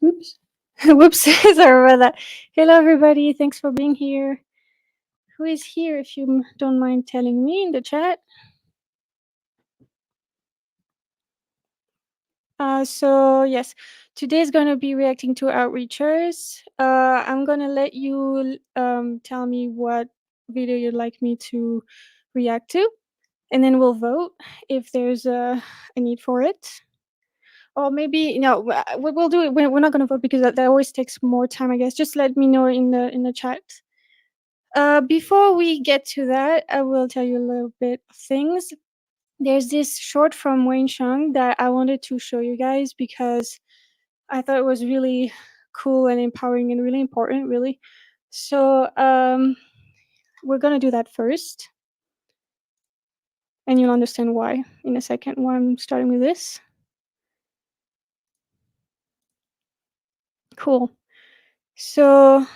Oops. Whoops. Sorry about that. Hello, everybody. Thanks for being here. Who is here, if you don't mind telling me in the chat? So yes, today is going to be reacting to outreachers. I'm going to let you tell me what video you'd like me to react to, and then we'll vote if there's a need for it. Or maybe no, we'll do it. We're not going to vote because that always takes more time, I guess. Just let me know in the chat. Before we get to that, I will tell you a little bit of things. There's this short from Wayne Chung that I wanted to show you guys because I thought it was really cool and empowering and really important, really. So we're gonna do that first, and you'll understand why in a second. Why I'm starting with this. Cool. So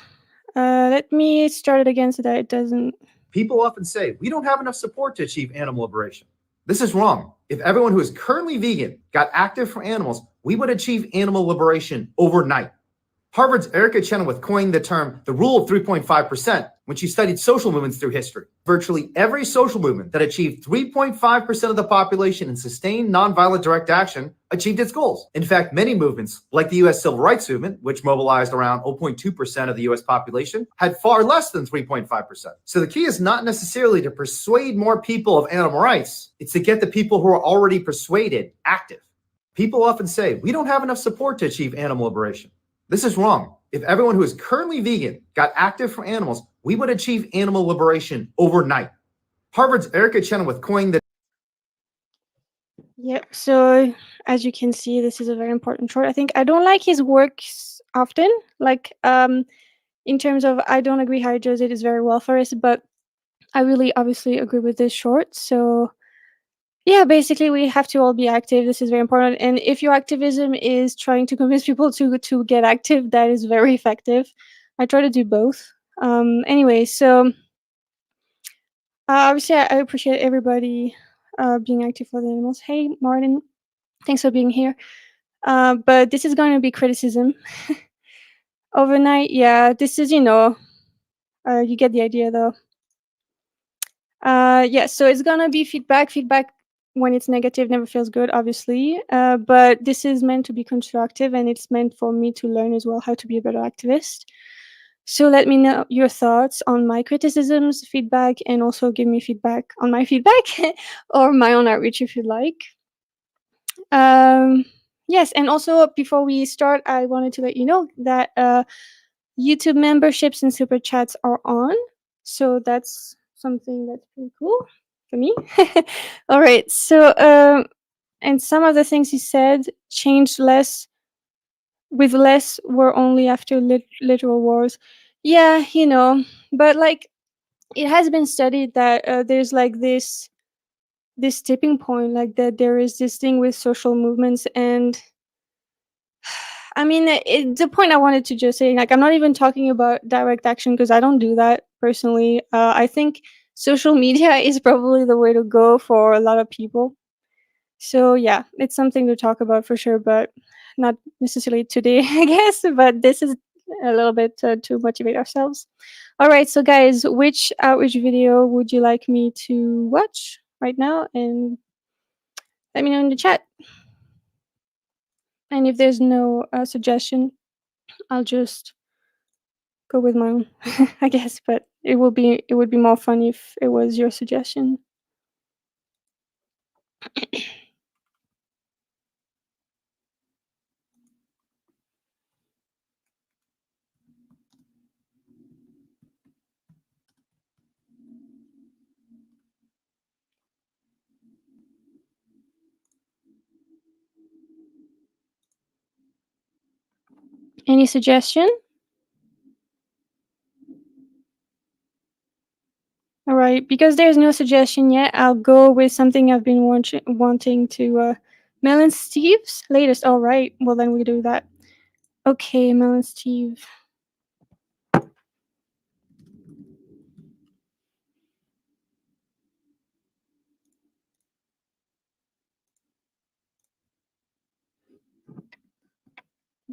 let me start it again so that it doesn't. People often say, we don't have enough support to achieve animal liberation. This is wrong. If everyone who is currently vegan got active for animals, we would achieve animal liberation overnight. Harvard's Erica Chenoweth coined the term the rule of 3.5% when she studied social movements through history. Virtually every social movement that achieved 3.5% of the population in sustained nonviolent direct action achieved its goals. In fact, many movements, like the U.S. Civil Rights Movement, which mobilized around 0.2% of the U.S. population, had far less than 3.5%. So the key is not necessarily to persuade more people of animal rights. It's to get the people who are already persuaded active. People often say, we don't have enough support to achieve animal liberation. This is wrong. If everyone who is currently vegan got active for animals, we would achieve animal liberation overnight. Harvard's Erica Chenoweth coined the... Yep. So as you can see, this is a very important short. I think I don't like his works often. Like in terms of, I don't agree how he does it is very well for us, but I really obviously agree with this short. So yeah, basically we have to all be active. This is very important. And if your activism is trying to convince people to get active, that is very effective. I try to do both. Anyway, so obviously I appreciate everybody being active for the animals. Hey, Martin, thanks for being here. But this is going to be criticism. Overnight, yeah, this is, you get the idea though. Yeah, so it's gonna be feedback. Feedback when it's negative never feels good, obviously. But this is meant to be constructive, and it's meant for me to learn as well how to be a better activist. So let me know your thoughts on my criticisms, feedback, and also give me feedback on my feedback or my own outreach if you'd like. Yes, and also before we start, I wanted to let you know that YouTube memberships and super chats are on. So that's something that's pretty cool for me. All right. So, and some of the things he said changed less with less were only after literal wars. Yeah, but like it has been studied that there's like this tipping point, like that there is this thing with social movements. And I mean, the point I wanted to just say, like, I'm not even talking about direct action because I don't do that personally. I think social media is probably the way to go for a lot of people. So yeah, it's something to talk about for sure, but not necessarily today, I guess. But this is a little bit to motivate ourselves. All right, so guys, which outreach video would you like me to watch right now? And let me know in the chat. And if there's no suggestion, I'll just go with my own, I guess. But it would be more fun if it was your suggestion. Any suggestion? All right, because there's no suggestion yet, I'll go with something I've been wanting to. Steve's latest. All right, well then we do that. Okay, Steve.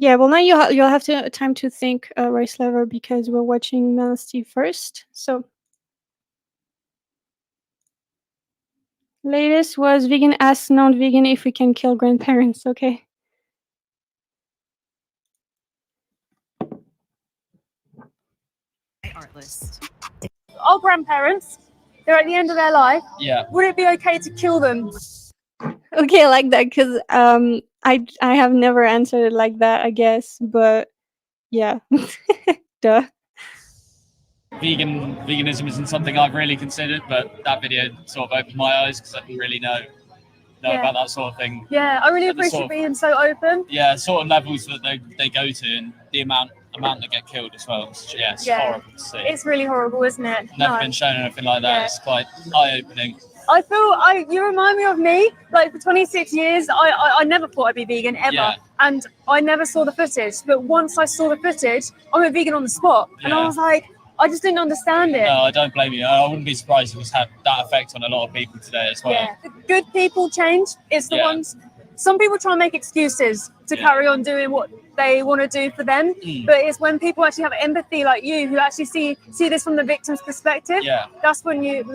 Yeah, well, now you'll have to time to think, Rice Lover, because we're watching Steve first. So, latest was vegan asks non-vegan if we can kill grandparents. Okay. Art list. Our grandparents, they're at the end of their life. Yeah. Would it be okay to kill them? Okay, I like that, because I have never answered it like that, I guess, but yeah, duh. Veganism isn't something I've really considered, but that video sort of opened my eyes because I didn't really know Yeah. about that sort of thing. Yeah, I really And the appreciate sort of- being so open. Yeah, sort of levels that they go to and the amount that get killed as well. It's Yeah. horrible to see. It's really horrible, isn't it? Never No. been shown anything like that. Yeah. It's quite eye-opening. I feel you remind me of me. Like for 26 years, I never thought I'd be vegan ever, Yeah. and I never saw the footage. But once I saw the footage, I went vegan on the spot, and I Yeah. was like, I just didn't understand it. No, I don't blame you. I wouldn't be surprised if it's had that effect on a lot of people today as well. Yeah, the good people change. It's the Yeah. ones. Some people try and make excuses to Yeah. carry on doing what they want to do for them, but it's when people actually have empathy, like you, who actually see this from the victim's perspective. Yeah. That's when you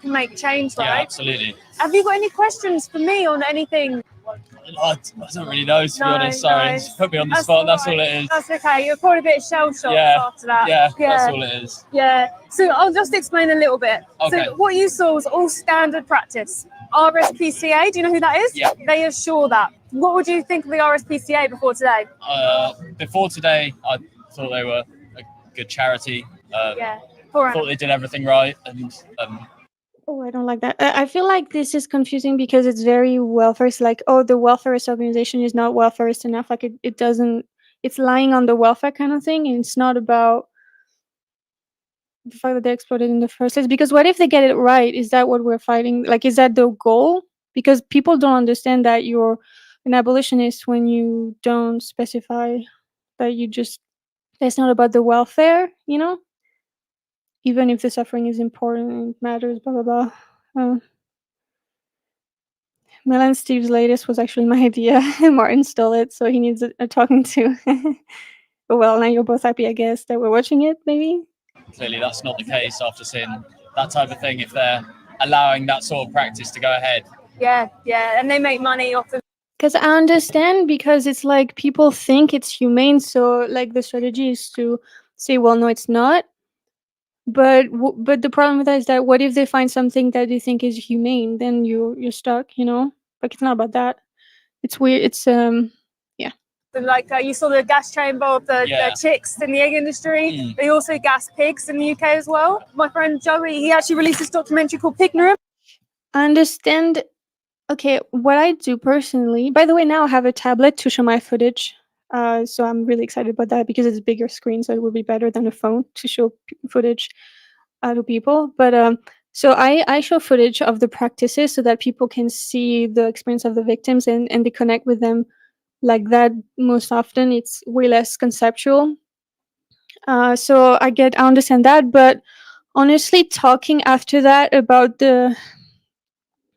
can make change, Yeah, right? absolutely. Have you got any questions for me on anything? I don't really know, to be No, honest. Sorry, no. just put me on the spot. That's all it is. That's okay. You're probably a bit shell shocked Yeah. after that. Yeah, that's all it is. Yeah. So I'll just explain a little bit. Okay. So what you saw was all standard practice. RSPCA, do you know who that is? Yeah. They assure that. What would you think of the RSPCA before today? Before today, I thought they were a good charity. Yeah. For Thought they did everything right, and Oh, I don't like that. I feel like this is confusing because it's very welfarist. Like, oh, the welfarist organization is not welfarist enough. Like, it doesn't. It's lying on the welfare kind of thing, and it's not about the fact that they're exploited in the first place. Because what if they get it right? Is that what we're fighting? Like, is that the goal? Because people don't understand that you're an abolitionist when you don't specify that you just. That's not about the welfare, you know. Even if the suffering is important and matters, blah blah blah. Steve's latest was actually my idea. Martin stole it, so he needs a talking to. Well, now you're both happy, I guess, that we're watching it, maybe? clearly that's not the case after seeing that type of thing. If they're allowing that sort of practice to go ahead, Yeah, and they make money off of. Because I understand, because it's like people think it's humane, so like the strategy is to say, well, no, it's not. But the problem with that is that what if they find something that they think is humane? Then you're stuck, you know. Like, it's not about that. It's weird. It's Like you saw the gas chamber of the Yeah. chicks in the egg industry. They also gas pigs in the UK as well. My friend Joey, he actually released this documentary called Pignorum. I understand. Okay, what I do personally. By the way, now I have a tablet to show my footage. So I'm really excited about that because it's a bigger screen, so it will be better than a phone to show footage to people. But so I show footage of the practices so that people can see the experience of the victims and they connect with them like that. Most often, it's way less conceptual. So I understand that, but honestly, talking after that about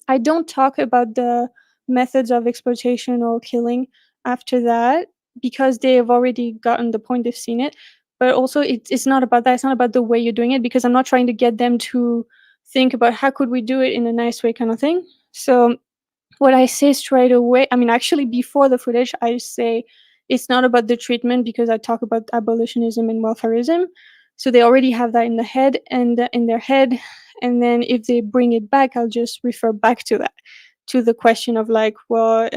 I don't talk about the methods of exploitation or killing after that because they have already gotten the point, they've seen it. But also, it's not about that. It's not about the way you're doing it, because I'm not trying to get them to think about how could we do it in a nice way kind of thing. So what I say straight away, I mean, actually, before the footage, I say it's not about the treatment because I talk about abolitionism and welfarism. So they already have that in the head and in their head. And then if they bring it back, I'll just refer back to that, to the question of like, well,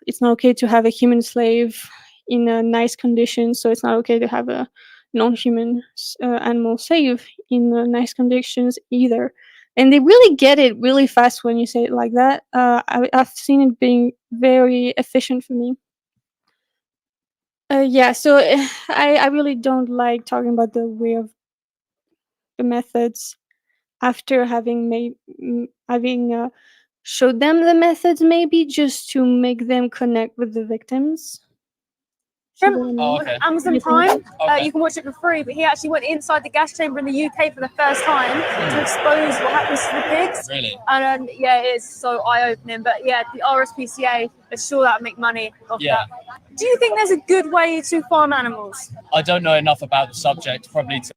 it's not okay to have a human slave in a nice condition. So it's not okay to have a non-human animal slave in nice conditions either. And they really get it really fast when you say it like that. I've seen it being very efficient for me. Yeah, so I really don't like talking about the way of the methods after having showed them the methods, maybe just to make them connect with the victims. Shrimp Oh, on okay. Amazon Yes, Prime. Okay. You can watch it for free, but he actually went inside the gas chamber in the UK for the first time to expose what happens to the pigs. Really? And yeah, it's so eye-opening. But yeah, the RSPCA is sure that'll make money off Yeah. that. Do you think there's a good way to farm animals? I don't know enough about the subject, probably to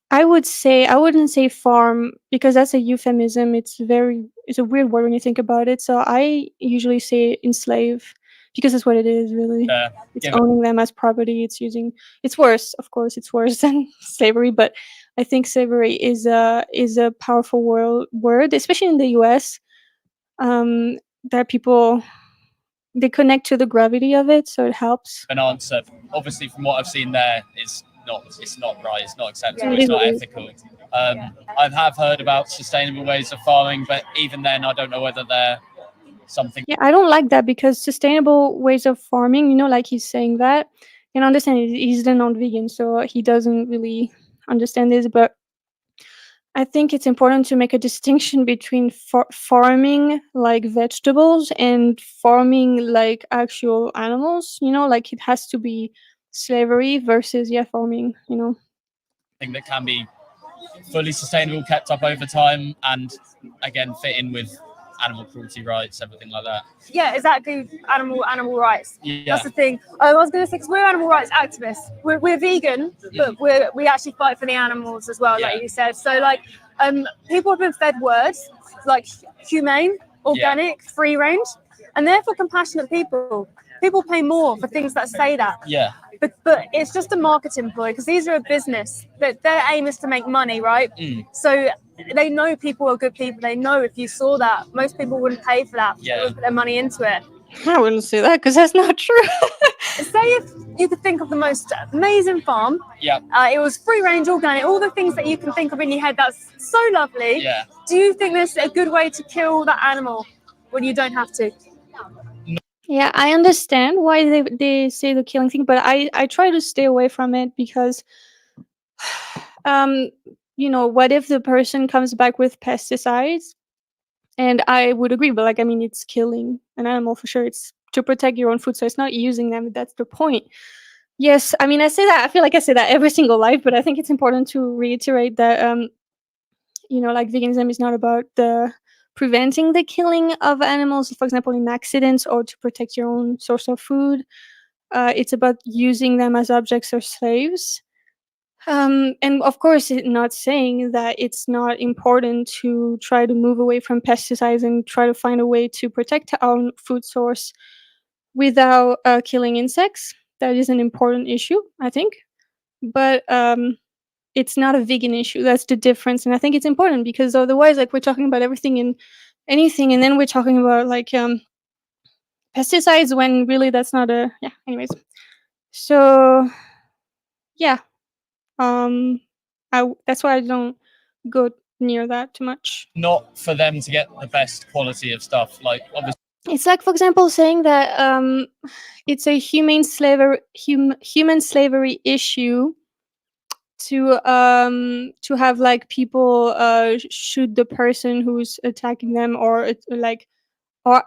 I wouldn't say farm because that's a euphemism. It's a weird word when you think about it. So I usually say enslave because that's what it is really. It's give it. owning them as property. It's worse, of course, it's worse than slavery, but I think slavery is a powerful word, especially in the US. That people they connect to the gravity of it, so it helps. An answer. Obviously, from what I've seen there, it's not right. It's not acceptable. Yeah. It's not ethical. I have heard about sustainable ways of farming, but even then, I don't know whether they're something. Yeah, I don't like that because sustainable ways of farming, like he's saying that, and understand he's a non-vegan, so he doesn't really understand this. But I think it's important to make a distinction between farming like vegetables and farming like actual animals. Like it has to be slavery versus farming. Thing that can be fully sustainable, kept up over time, and again fit in with animal cruelty rights, everything like that. Yeah, exactly. Animal rights. Yeah. That's the thing. I was going to say, because we're animal rights activists. We're vegan, but we actually fight for the animals as well, like you said. So like, people have been fed words like humane, organic, free range, and therefore compassionate people. People pay more for things that say that. Yeah. But it's just a marketing ploy because these are a business. That their aim is to make money, right? So they know people are good people. They know if you saw that, most people wouldn't pay for that. They would put their money into it. I wouldn't say that because that's not true. Say if you could think of the most amazing farm. Yeah. It was free range, organic, all the things that you can think of in your head. That's so lovely. Yeah. Do you think there's a good way to kill that animal when you don't have to? Yeah, I understand why they say the killing thing, but I try to stay away from it because, what if the person comes back with pesticides? And I would agree, but it's killing an animal for sure. It's to protect your own food, so it's not using them. That's the point. Yes, I say that. I feel like I say that every single life, but I think it's important to reiterate that, veganism is not about preventing the killing of animals, for example, in accidents or to protect your own source of food. It's about using them as objects or slaves. And of course, not saying that it's not important to try to move away from pesticides and try to find a way to protect our own food source without killing insects. That is an important issue, I think. But it's not a vegan issue. That's the difference. And I think it's important because otherwise, we're talking about everything and anything, and then we're talking about pesticides when really that's not anyways. So yeah. That's why I don't go near that too much. Not for them to get the best quality of stuff. Like obviously, It's like, for example, saying that it's a human slavery issue to have people shoot the person who's attacking them, or if no,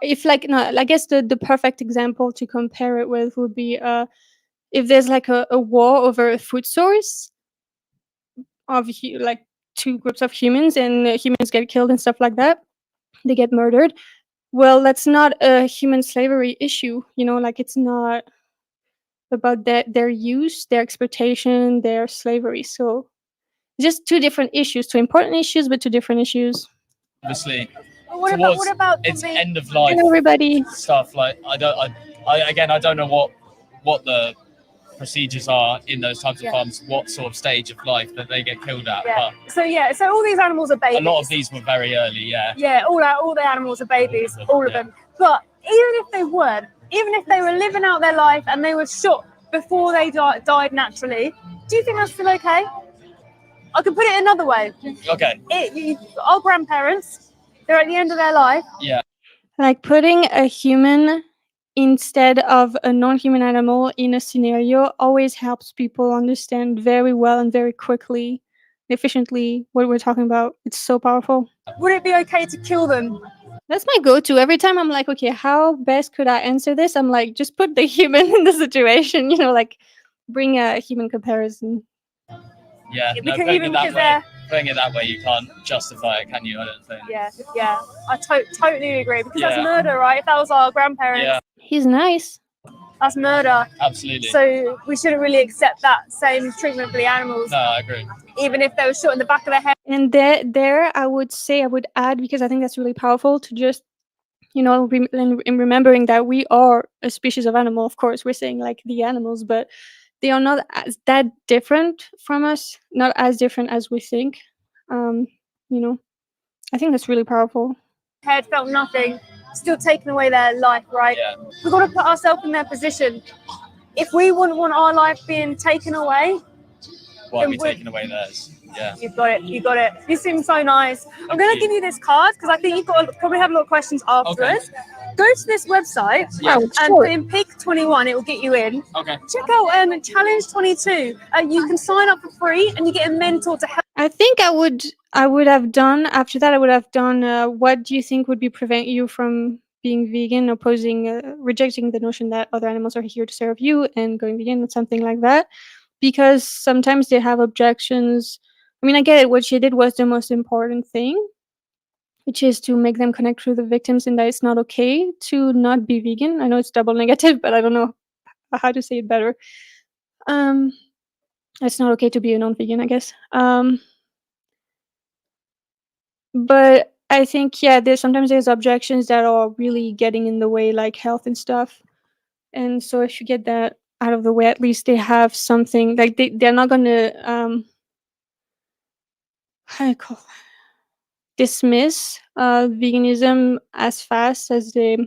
I guess the perfect example to compare it with would be if there's a war over a food source of two groups of humans, and humans get killed and stuff like that, they get murdered. Well, that's not a human slavery issue, it's not about their use, their exploitation, their slavery. So just two different issues, two important issues, but two different issues. obviously, What towards about its the end of life Hello, everybody. stuff. Like I don't know what the procedures are in those types of farms, what sort of stage of life that they get killed at. Yeah. But So all these animals are babies. a lot of these were very early, Yeah, all the animals are babies, all of them. But even if they weren't, even if they were living out their life and they were shot before they died naturally, do you think that's still okay? I could put it another way. Okay. Our grandparents, they're at the end of their life. Yeah. Like putting a human instead of a non-human animal in a scenario always helps people understand very well and very quickly, efficiently what we're talking about. It's so powerful. Would it be okay to kill them That's my go-to. Every time I'm like, okay, how best could I answer this? I'm like, just put the human in the situation, like bring a human comparison. Yeah, no, Because even because they're putting it that way, you can't justify it, can you? I don't think. yeah, I totally agree because that's Yeah. murder, right? If that was our grandparents, Yeah, He's nice. that's murder. absolutely. So we shouldn't really accept that same treatment for the animals, No, I agree. even if they were shot in the back of the head. And there, I would add, because I think that's really powerful to just, in remembering that we are a species of animal. Of course, we're saying like the animals, but they are not that different from us, not as different as we think. Um, I think that's really powerful. Head felt nothing, still taking away their life, right? Yeah. We've got to put ourselves in their position. If we wouldn't want our life being taken away, Why are we taking away theirs? Yeah. You got it. You seem so nice. I'm going to give you this card because I think you've got probably have a lot of questions afterwards. Go to this website and put in pick 21. It will get you in. Okay. Check out Challenge 22. You can sign up for free and you get a mentor to help. I think I would have done, after that, I would have done, what do you think would be prevent you from being vegan, rejecting the notion that other animals are here to serve you and going vegan, something like that. Because sometimes they have objections. I mean, I get it. What she did was the most important thing, which is to make them connect with the victims and that it's not okay to not be vegan. I know it's double negative, but I don't know how to say it better. It's not okay to be a non-vegan, I guess. But I think, there's objections that are really getting in the way, like health and stuff. And so if you get that out of the way, at least they have something, like they're not gonna how do you call dismiss veganism as fast as they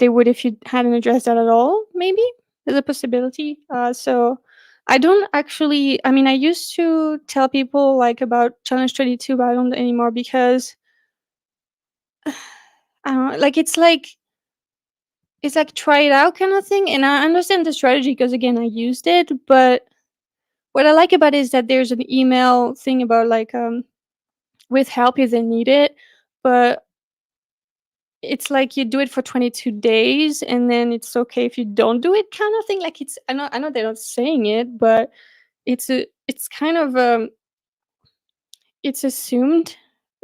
would if you hadn't addressed that at all. Maybe there's a possibility. So I don't actually. I mean, I used to tell people like about Challenge 22, but I don't anymore because I don't know. Like it's like try it out kind of thing. And I understand the strategy because again, I used it. But what I like about it is that there's an email thing about like with help if they need it, but it's like you do it for 22 days and then it's okay if you don't do it kind of thing. Like it's I know they're not saying it, but it's kind of it's assumed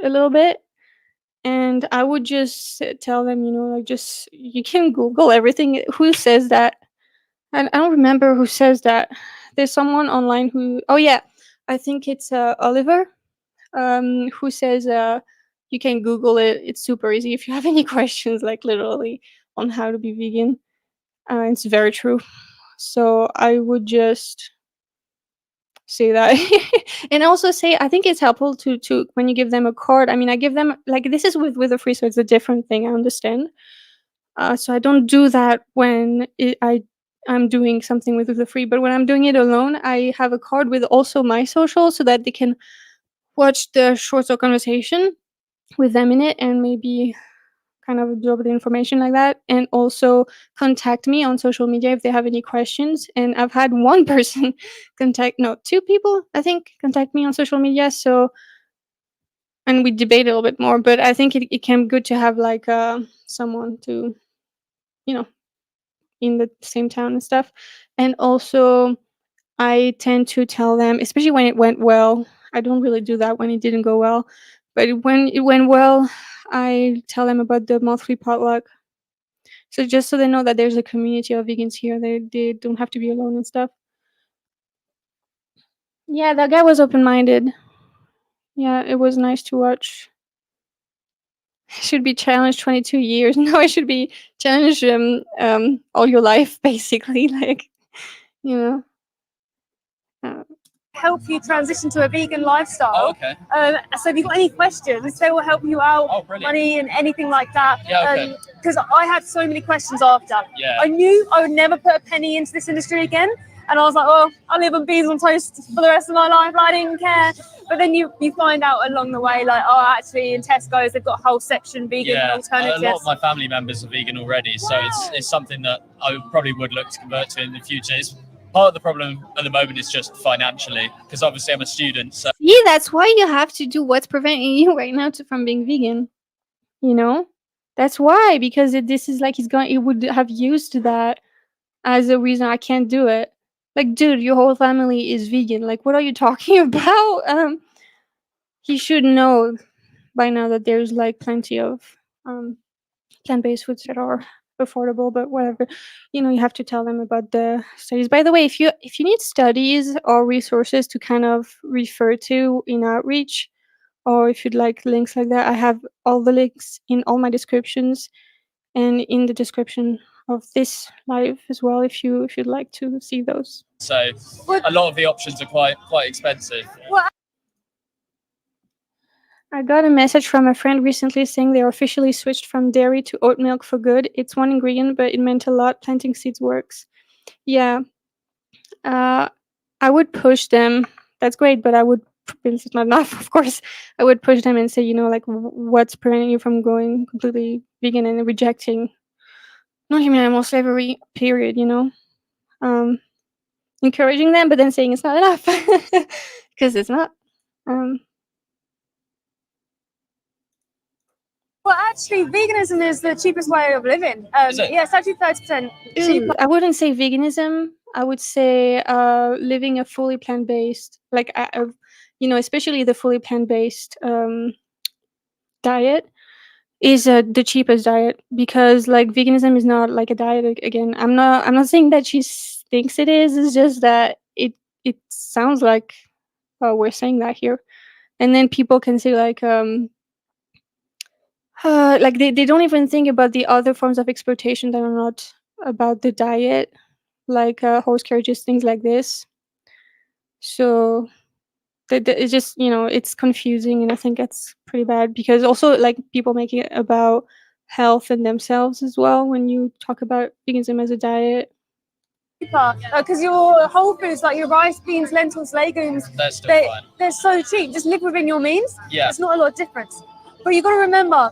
a little bit. And I would just tell them, like just you can Google everything. Who says that? And I don't remember who says that. There's someone online who I think it's Oliver who says you can Google it. It's super easy if you have any questions, like literally on how to be vegan. It's very true. So I would just say that, and also say I think it's helpful to when you give them a card. I mean, I give them like this is with a free, so it's a different thing. I understand. So I don't do that when I'm doing something with the free, but when I'm doing it alone, I have a card with also my social so that they can watch the short conversation with them in it and maybe kind of absorb the information like that, and also contact me on social media if they have any questions. And I've had one person two people I think contact me on social media, so and we debate a little bit more, but I think it can be good to have like someone to in the same town and stuff. And also I tend to tell them, especially when it went well. I don't really do that when it didn't go well, but when it went well, I tell them about the monthly potluck. So just so they know that there's a community of vegans here, they don't have to be alone and stuff. Yeah, that guy was open-minded. Yeah, it was nice to watch. It should be challenged 22 years. No, it should be challenged all your life, basically. Like, you know. Help you transition to a vegan lifestyle. Oh, okay. So if you've got any questions, they will help you out. Oh, brilliant. Money and anything like that. Yeah, okay. Because I had so many questions after. Yeah. I knew I would never put a penny into this industry again. And I was like, oh, I'll live on beans on toast for the rest of my life. I didn't care. But then you find out along the way, like, oh, actually in Tesco's, they've got a whole section vegan alternatives. A lot of my family members are vegan already. So it's something that I probably would look to convert to in the future. It's part of the problem at the moment is just financially, because obviously I'm a student. So Yeah, that's why you have to do what's preventing you right now from being vegan. You know, that's why, because this is like he would have used that as a reason I can't do it. Like, dude, your whole family is vegan. Like, what are you talking about? He should know by now that there's like plenty of plant-based foods that are affordable, but whatever. You have to tell them about the studies. By the way, if you need studies or resources to kind of refer to in outreach, or if you'd like links like that, I have all the links in all my descriptions and in the description of this live as well, if you'd like to see those. So a lot of the options are quite expensive. I got a message from a friend recently saying they officially switched from dairy to oat milk for good. It's one ingredient, but it meant a lot. Planting seeds works. Yeah. I would push them. That's great, but I would, because it's not enough, of course. I would push them and say, like, what's preventing you from going completely vegan and rejecting non-human animal slavery, period, encouraging them, but then saying it's not enough, because it's not. Well, actually, veganism is the cheapest way of living. Is it? Yeah, it's actually 30% cheaper. I wouldn't say veganism. I would say living a fully plant-based, like, especially the fully plant-based diet is the cheapest diet, because like veganism is not like a diet. Again, I'm not saying that she thinks it is. It's just that it sounds like we're saying that here, and then people can say like they don't even think about the other forms of exploitation that are not about the diet, like horse carriages, things like this. So it's just, it's confusing, and I think that's pretty bad, because also like people make it about health and themselves as well when you talk about veganism as a diet. Because your whole foods, like your rice, beans, lentils, legumes, They're still fine. they're so cheap. Just live within your means. Yeah. It's not a lot of difference. But you got to remember,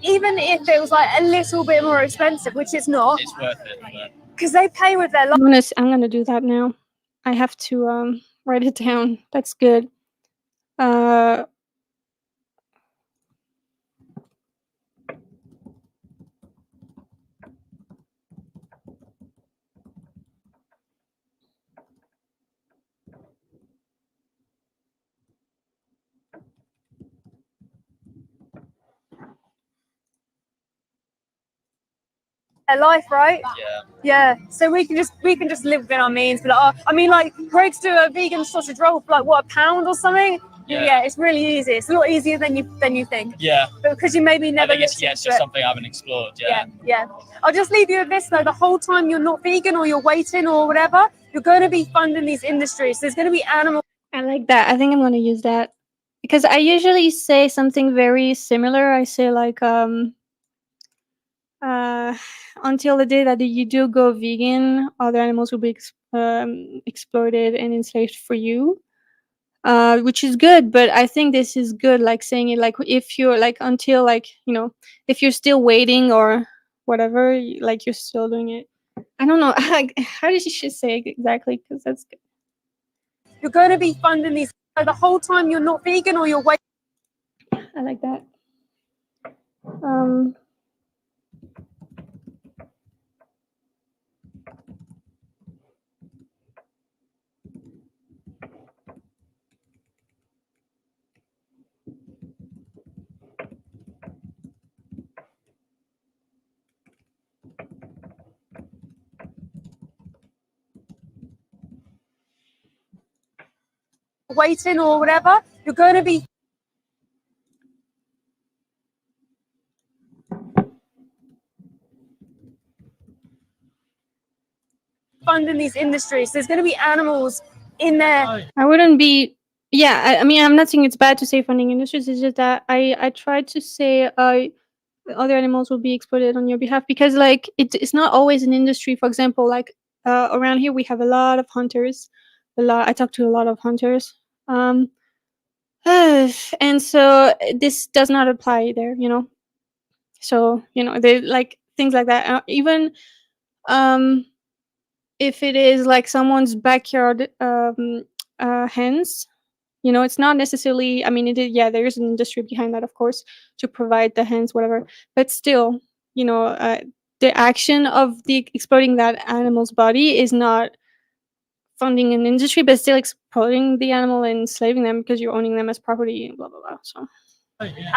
even if it was like a little bit more expensive, which it's not, It's worth it. because they pay with their life. I'm gonna do that now. I have to write it down. That's good. Their life, right? Yeah. Yeah. So we can just live within our means. But I mean, like Greg's do a vegan sausage roll for like what, £1 or something. Yeah, it's really easy. It's a lot easier than you think. Yeah. But because you maybe never. I think it's just something I haven't explored. Yeah. I'll just leave you with this though. The whole time you're not vegan or you're waiting or whatever, you're going to be funding these industries. There's going to be animal. I like that. I think I'm gonna use that, because I usually say something very similar. I say like until the day that you do go vegan, other animals will be exploited and enslaved for you, which is good. But I think this is good, like saying it like if you're like until like if you're still waiting or whatever, like you're still doing it. I don't know how did she say it exactly, because that's good. You're going to be funding these the whole time you're not vegan or you're waiting. I like that. Waiting or whatever, you're going to be funding these industries. There's going to be animals in there. I wouldn't be. Yeah, I mean, I'm not saying it's bad to say funding industries. It's just that I try to say other animals will be exploited on your behalf, because like it's not always an industry. For example, like around here we have a lot of hunters. I talk to a lot of hunters. And so this does not apply there. So they like things like that. Even if it is like someone's backyard hens, You know, it's not necessarily, I mean, yeah, there is an industry behind that, of course, to provide the hens, whatever. But still, you know, the action of the exploiting that animal's body is not funding an industry, but still exploiting the animal and enslaving them because you're owning them as property and blah, blah, blah. So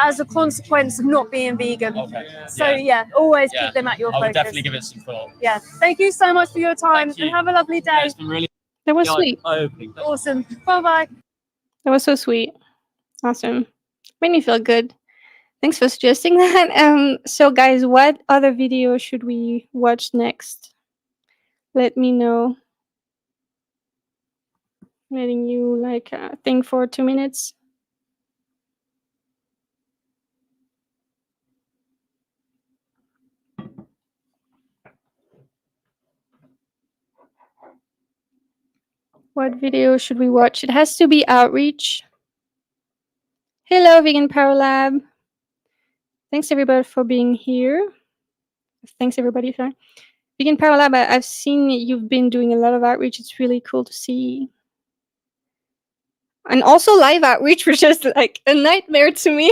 as a consequence of not being vegan. Okay. So yeah, always Yeah. keep them at your I would focus. definitely give it some thought. Yeah. Thank you so much for your time Thank you. and have a lovely day. Yeah, it's been really that was sweet. eye-opening. Awesome. Bye bye. That was so sweet. Awesome. Made me feel good. Thanks for suggesting that. So guys, what other video should we watch next? Let me know. Letting you like think for 2 minutes. What video should we watch? It has to be outreach. Hello, Vegan Power Lab. Thanks everybody for being here. Thanks everybody. Sorry. Vegan Power Lab, I've seen you've been doing a lot of outreach. It's really cool to see. And also live outreach, which is like a nightmare to me.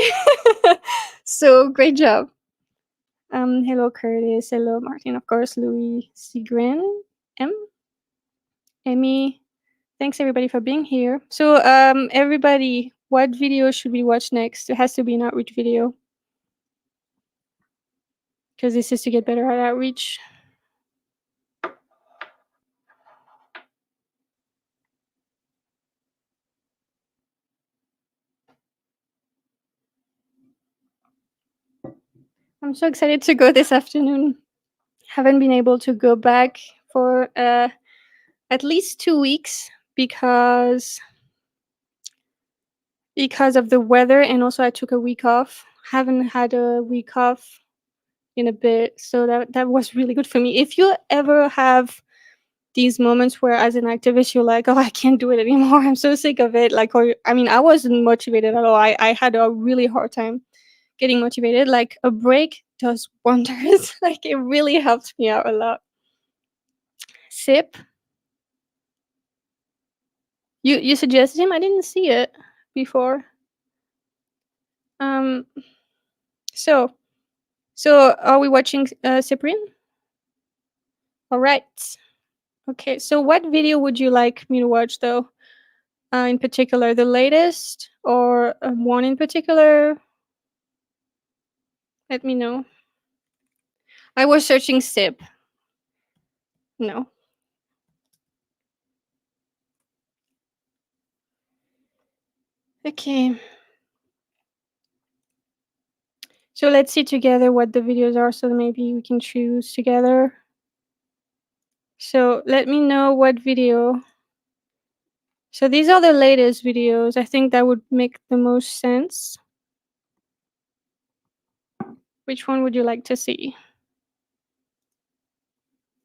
So great job. Hello Curtis. Hello Martin. Of course, Louis Sigren. Emmy. Thanks everybody for being here. So everybody, what video should we watch next? It has to be an outreach video, because this is to get better at outreach. I'm so excited to go this afternoon. Haven't been able to go back for at least 2 weeks because of the weather, and also I took a week off. Haven't had a week off in a bit, so that was really good for me. If you ever have these moments where as an activist you're like, oh, I can't do it anymore, I'm so sick of it, like, or I mean, I wasn't motivated at all. I had a really hard time getting motivated. Like, a break does wonders. Like, it really helped me out a lot. Sip, you suggested him? I didn't see it before. So are we watching Cyprian? All right. Okay, so what video would you like me to watch though? In particular, the latest or one in particular? Let me know. I was searching Sip. No. Okay. So let's see together what the videos are, so maybe we can choose together. So let me know what video. So these are the latest videos. I think that would make the most sense. Which one would you like to see?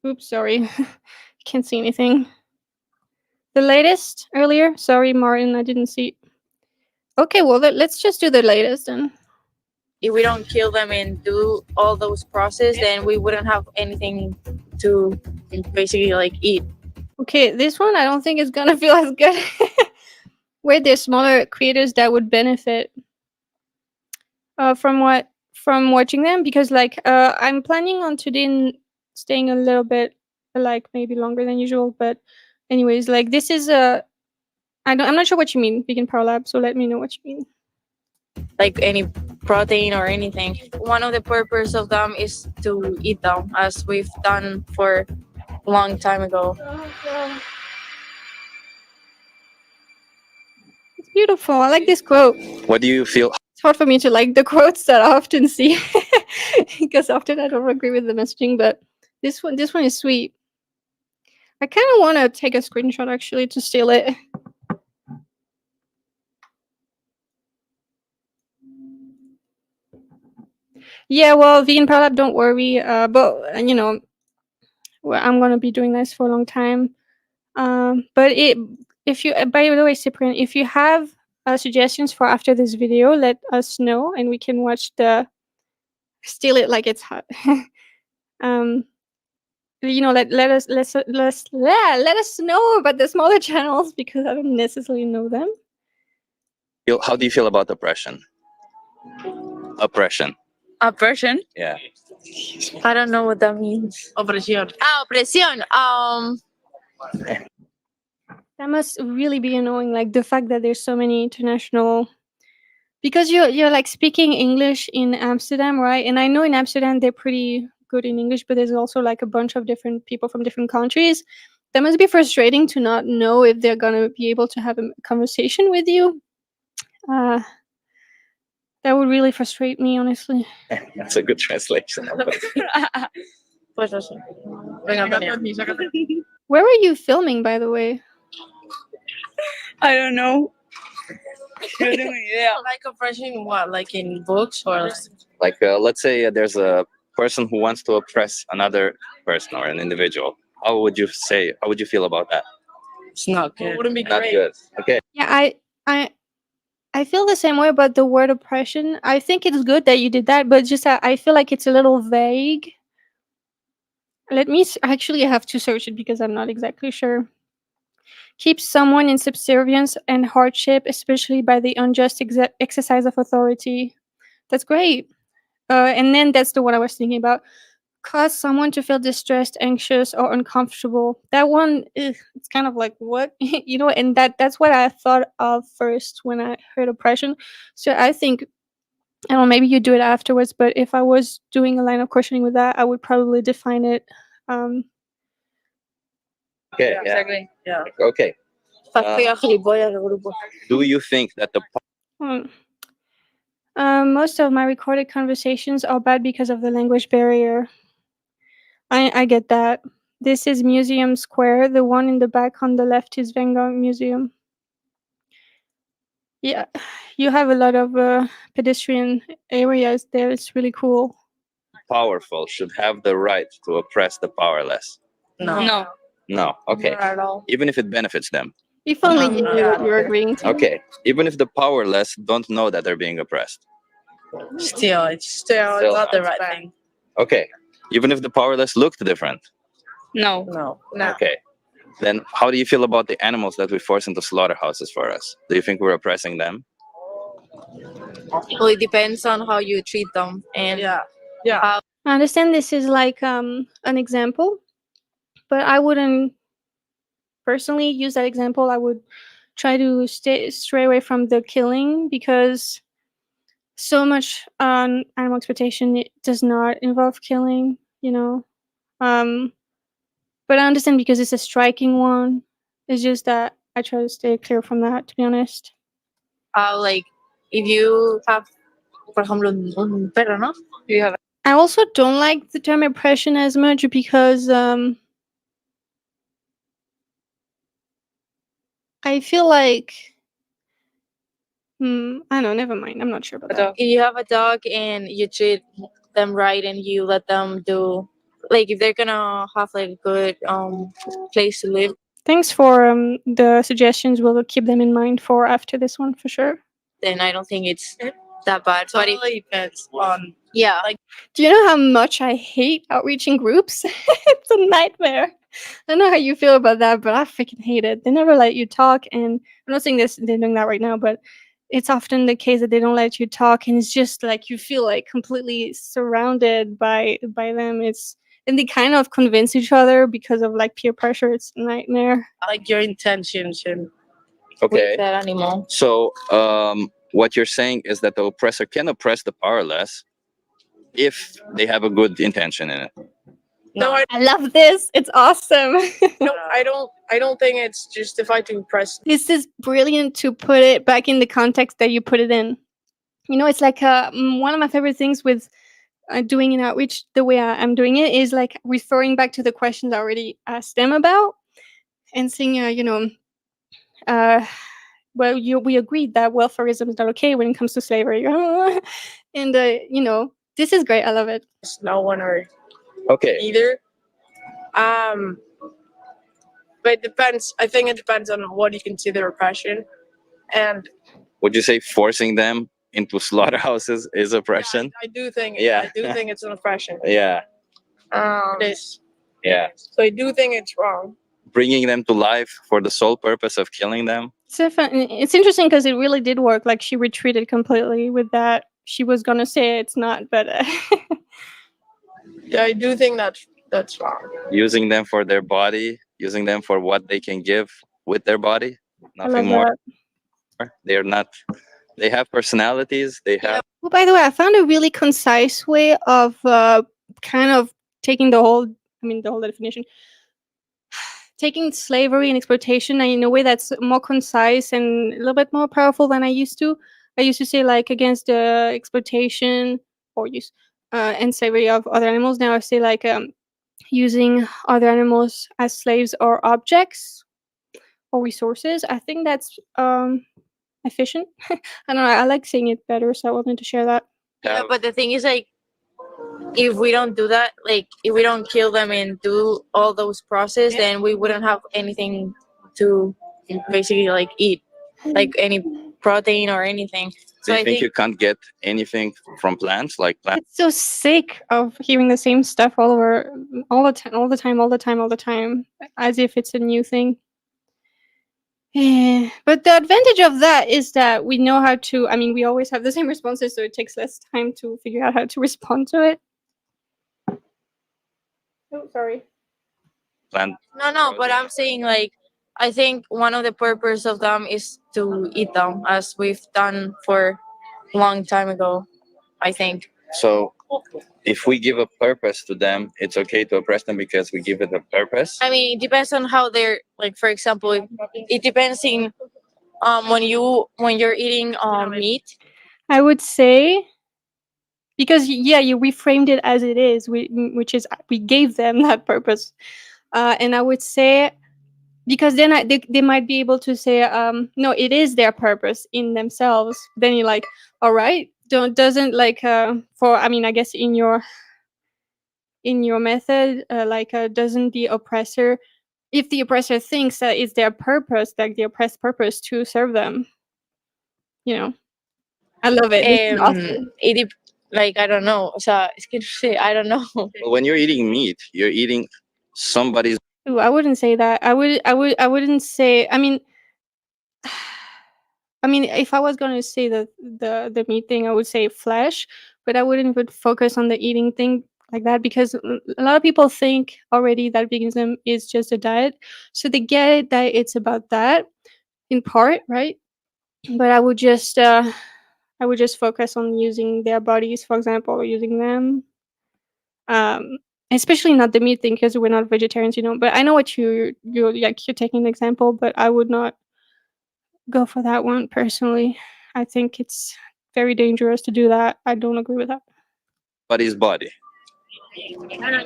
Oops, sorry. Can't see anything. The latest earlier? Sorry, Martin, I didn't see. Okay, well, let's just do the latest then. If we don't kill them and do all those process, then we wouldn't have anything to basically like eat. Okay, this one I don't think is gonna feel as good. Where there's smaller creators that would benefit from watching them, because like I'm planning on today staying a little bit, like maybe longer than usual, but anyways, like this is I'm not sure what you mean, Vegan Power Lab, so let me know what you mean. Like any protein or anything. One of the purpose of them is to eat them, as we've done for a long time ago. It's beautiful. I like this quote. What do you feel? It's hard for me to like the quotes that I often see because often I don't agree with the messaging, but this one is sweet. I kind of want to take a screenshot actually to steal it. Yeah, well, Vegan Power Lab, don't worry. But you know, well, I'm gonna be doing this for a long time. But if you, by the way, Cyprian, if you have suggestions for after this video, let us know and we can watch steal it like it's hot. You know, let us know about the smaller channels because I don't necessarily know them. How do you feel about oppression? Oppression. Oppression? Yeah. I don't know what that means. Opresión. Opresión. That must really be annoying, like the fact that there's so many international, because you're like speaking English in Amsterdam, right? And I know in Amsterdam they're pretty good in English, but there's also like a bunch of different people from different countries. That must be frustrating to not know if they're gonna be able to have a conversation with you. That would really frustrate me, honestly. That's a good translation. Pues eso. Venga, Antonia. Where were you filming, by the way? I don't know. Like oppression, what? Like in books or? Like, let's say there's a person who wants to oppress another person or an individual. How would you feel about that? It's not good. It wouldn't be Not great. good. Okay. Yeah, I feel the same way about the word oppression. I think it's good that you did that, but just I feel like it's a little vague. Let me actually have to search it because I'm not exactly sure. Keep someone in subservience and hardship, especially by the unjust exercise of authority. That's great. And then that's the one I was thinking about. Cause someone to feel distressed, anxious, or uncomfortable. That one, it's kind of like what you know, and that's what I thought of first when I heard oppression. So I think, I don't know, maybe you do it afterwards. But if I was doing a line of questioning with that, I would probably define it. Okay. Yeah, Yeah. exactly. Yeah. Okay. Fastidia gilipollas del grupo. Do you think that the Most of my recorded conversations are bad because of the language barrier. I get that. This is Museum Square. The one in the back on the left is Van Gogh Museum. Yeah, you have a lot of pedestrian areas there. It's really cool. powerful should have the right to oppress the powerless? No. No. No. Okay. Not at all. Even if it benefits them. If only No, you no, knew what no. you were agreeing to. Okay. Even if the powerless don't know that they're being oppressed. Still, it's not the right thing. Okay. Even if the powerless looked different. No. No. No. Okay. Then how do you feel about the animals that we force into slaughterhouses for us? Do you think we're oppressing them? Well, it depends on how you treat them and Yeah. Yeah. I understand this is like an example, but I wouldn't personally use that example. I would try to stray away from the killing because so much animal exploitation does not involve killing, you know. But I understand because it's a striking one. It's just that I try to stay clear from that, to be honest. like if you have, por ejemplo, un perro, ¿no? You have I also don't like the term oppression as much because I feel like I don't know, never mind. I'm not sure about that. if you have a dog and you treat them right and you let them do, like if they're gonna have like a good place to live, Thanks for the suggestions. We'll keep them in mind for after this one for sure. then I don't think it's that bad. But if, Totally depends on. yeah, Do you know how much I hate outreach in groups? It's a nightmare. I don't know how you feel about that, but I freaking hate it. They never let you talk, and I'm not saying they're doing that right now, but it's often the case that they don't let you talk, and it's just like you feel like completely surrounded by them. And they kind of convince each other because of like peer pressure. It's a nightmare. Like your intentions and. Okay. with that animal. So what you're saying is that the oppressor can oppress the powerless if they have a good intention in it. No, I love this. It's awesome. I don't think it's justified to oppress. This is brilliant to put it back in the context that you put it in. You know, it's like one of my favorite things with doing an outreach the way I'm doing it is like referring back to the questions I already asked them about and saying, well, we agreed that welfareism is not okay when it comes to slavery. And, this is great. I love it. No one or Okay. either. But it depends. I think it depends on what you consider oppression. And Would you say forcing them into slaughterhouses is oppression? I do think. Yeah. I do think it's an oppression. Yeah. It is. Yeah. So I do think it's wrong. bringing them to life for the sole purpose of killing them. It's interesting because it really did work. Like she retreated completely with that. She was gonna say it's not, but Yeah, I do think that's wrong. Using them for their body, using them for what they can give with their body, I love nothing more. that. They're not. They have personalities. They have. Well, by the way, I found a really concise way of kind of taking the whole definition, taking slavery and exploitation in a way that's more concise and a little bit more powerful than I used to. I used to say like against the exploitation or use and slavery of other animals. Now I say like using other animals as slaves or objects or resources. I think that's efficient. I don't know. I like saying it better, so I wanted to share that. Yeah, but the thing is, like, if we don't do that, like, if we don't kill them and do all those process, then we wouldn't have anything to basically like eat, like any protein or anything. Do you think you can't get anything from plants, like plants? It's so sick of hearing the same stuff all over, all the time, as if it's a new thing. Yeah. But the advantage of that is that we know how to. I mean, we always have the same responses, so it takes less time to figure out how to respond to it. Oh, sorry. Plant. No, but I'm saying like I think one of the purpose of them is to eat them, as we've done for a long time ago, I think. So, if we give a purpose to them, it's okay to oppress them because we give it a purpose. I mean, it depends on how they're like. For example, it depends in when you're eating meat. I would say, because yeah, you reframed it as it is, which is we gave them that purpose, and I would say, because then they might be able to say, no, it is their purpose in themselves. Then you're like, all right, doesn't like for, I mean, I guess in your method, doesn't the oppressor, if the oppressor thinks that it's their purpose, like the oppressed purpose to serve them, I love it. This is awesome. Like, I don't know. So it's good to say, I don't know. When you're eating meat, you're eating somebody's. Ooh, I wouldn't say that. I wouldn't say. I mean, if I was gonna say the meat thing, I would say flesh, but I wouldn't would focus on the eating thing like that, because a lot of people think already that veganism is just a diet, so they get it that it's about that in part, right? But I would just focus on using their bodies, for example, or using them. Especially not the meat thing, because we're not vegetarians, But I know what you're taking an example, but I would not go for that one personally. I think it's very dangerous to do that. I don't agree with that. Somebody's body.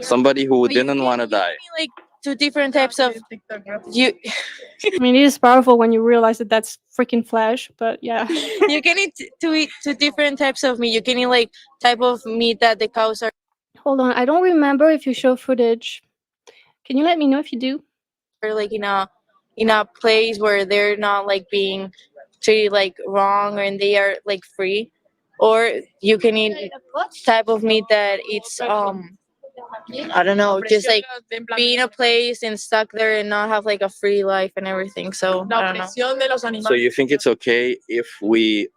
Somebody who But you didn't can- want to you die. can, like, two different types of you. I mean, it is powerful when you realize that that's freaking flesh, but yeah. You can eat two different types of meat. You can eat like type of meat that the cows are Hold on, I don't remember if you show footage. Can you let me know if you do? like in a place where they're not like being treated like wrong, and they are like free. Or you can eat type of meat that it's I don't know, just like be in a place and stuck there and not have like a free life and everything. So I don't know. So you think it's okay if we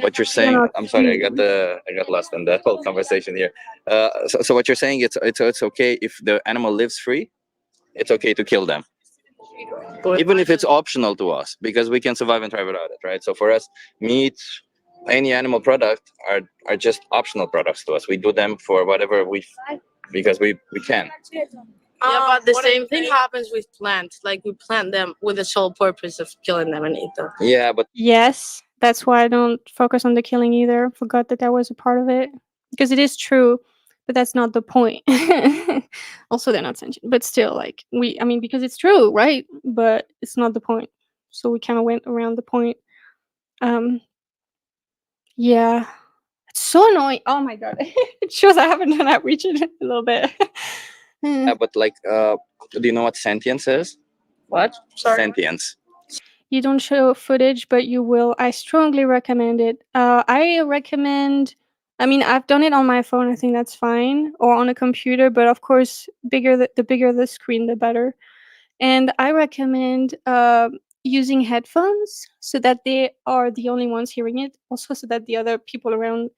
what you're saying? I'm sorry, I got lost in the whole conversation here. So what you're saying, it's okay if the animal lives free. It's okay to kill them, even if it's optional to us, because we can survive and thrive without it, right? So for us, meat, any animal product are just optional products to us. We do them for whatever because we can. Yeah, but the same thing happens with plants. Like we plant them with the sole purpose of killing them and eat them. Yeah, but Yes, that's why I don't focus on the killing either. Forgot that was a part of it, because it is true, but that's not the point. Also, they're not sentient, but still, like because it's true, right? But it's not the point. So we kind of went around the point. Yeah, it's so annoying. Oh my god, it shows I haven't done outreach in a little bit. yeah, but like, do you know what sentience is? What? Sorry. Sentience. You don't show footage, but you will. I strongly recommend it. I recommend. I mean, I've done it on my phone. I think that's fine, or on a computer. But of course, the bigger the screen, the better. and I recommend using headphones so that they are the only ones hearing it. Also, so that the other people around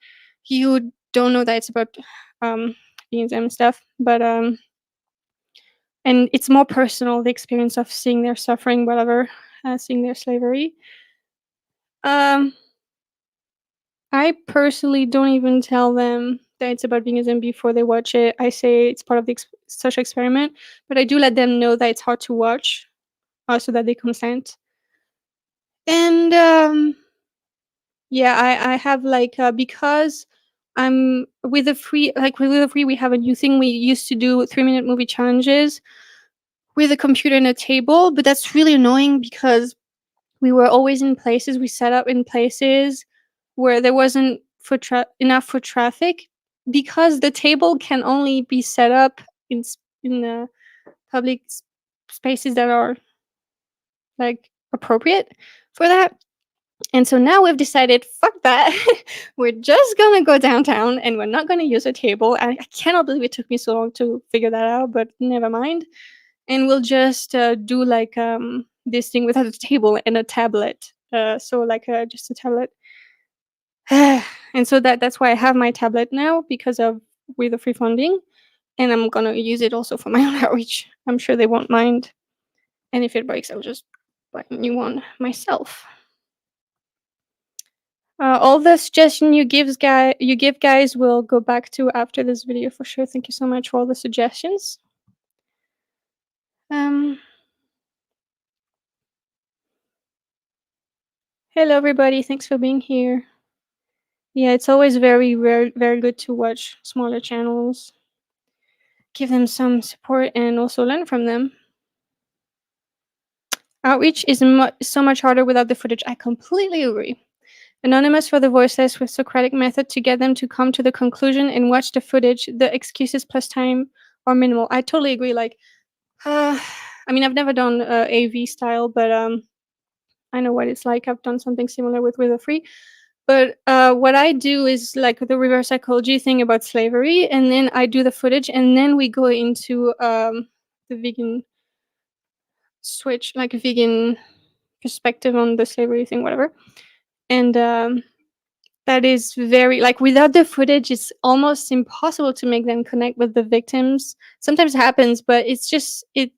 you don't know that it's about veganism and stuff. But and it's more personal, the experience of seeing their suffering, whatever, seeing their slavery. I personally don't even tell them that it's about veganism before they watch it. I say it's part of the social experiment, but I do let them know that it's hard to watch, so that they consent. And yeah, I have like because I'm with the free, like with the free, we have a new thing. We used to do 3-minute movie challenges with a computer and a table, but that's really annoying because we were always in places, we set up in places where there wasn't enough foot traffic, because the table can only be set up in public spaces that are like appropriate for that. And so now we've decided, fuck that. We're just gonna go downtown and we're not gonna use a table. I cannot believe it took me so long to figure that out, but never mind. And we'll just do like this thing without a table and a tablet. So like just a tablet. And so that's why I have my tablet now, because of with the free funding, and I'm gonna use it also for my own outreach. I'm sure they won't mind. And if it breaks, I'll just buy a new one myself. All the suggestion you give guys will go back to after this video for sure. Thank you so much for all the suggestions. Hello everybody, thanks for being here. Yeah, it's always very good to watch smaller channels, give them some support, and also learn from them. Outreach is so much harder without the footage. I completely agree. Anonymous for the voiceless with Socratic method to get them to come to the conclusion and watch the footage. The excuses plus time are minimal. I totally agree. Like, I mean, I've never done AV style, but I know what it's like. I've done something similar with a free. But what I do is like the reverse psychology thing about slavery, and then I do the footage, and then we go into the vegan switch, like a vegan perspective on the slavery thing, whatever. And that is very, like, without the footage, it's almost impossible to make them connect with the victims. Sometimes it happens, but it's just, I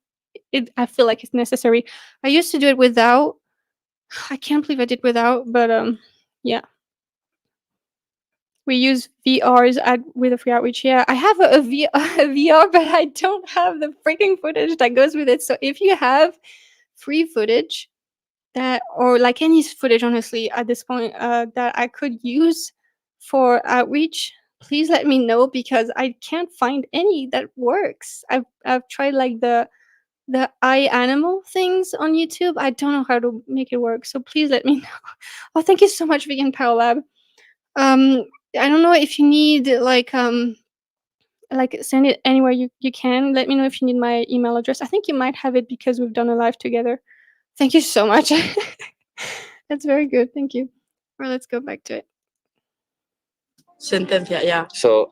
feel like it's necessary. I used to do it without. I can't believe I did without, but yeah. We use VRs with a free outreach. Yeah, I have a VR, but I don't have the freaking footage that goes with it. So if you have free footage that, or like any footage, honestly, at this point, that I could use for outreach, please let me know, because I can't find any that works. I've tried like the animal things on YouTube. I don't know how to make it work. So please let me know. Oh, thank you so much, Vegan Power Lab. I don't know if you need like send it anywhere you can. Let me know if you need my email address. I think you might have it because we've done a live together. Thank you so much. That's very good. Thank you. Or let's go back to it. Sentient, yeah. So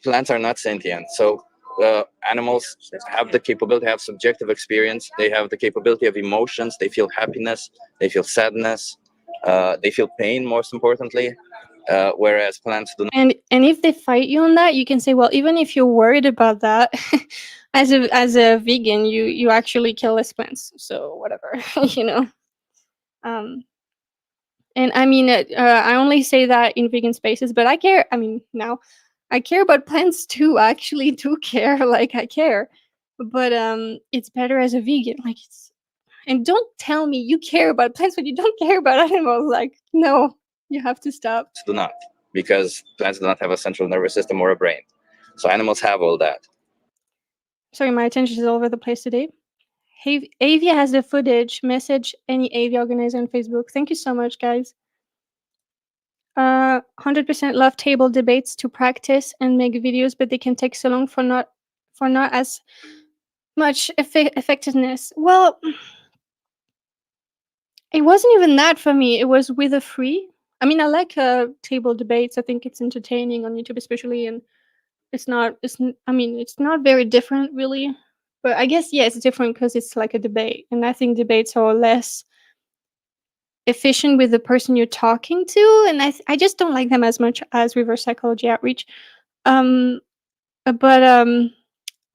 plants are not sentient. So animals have the capability to have subjective experience. They have the capability of emotions. They feel happiness. They feel sadness. They feel pain, most importantly. Whereas plants do not. And if they fight you on that, you can say, well, even if you're worried about that, as a vegan, you actually kill less plants. So whatever, you know. And I mean, I only say that in vegan spaces, but I care. I mean, now I care about plants too. I actually do care. Like, I care, but it's better as a vegan. Like, and don't tell me you care about plants when you don't care about animals. Like, no, you have to stop. Do not, because plants do not have a central nervous system or a brain. So animals have all that. Sorry, my attention is all over the place today. Avia has the footage. Message any Avia organizer on Facebook. Thank you so much, guys. 100% love table debates to practice and make videos, but they can take so long for not as much effectiveness. Well, it wasn't even that for me. It was with a free. I mean, I like table debates. I think it's entertaining on YouTube, especially, and it's not very different, really. But I guess, yeah, it's different because it's like a debate. And I think debates are less efficient with the person you're talking to. And I just don't like them as much as reverse psychology outreach. Um, but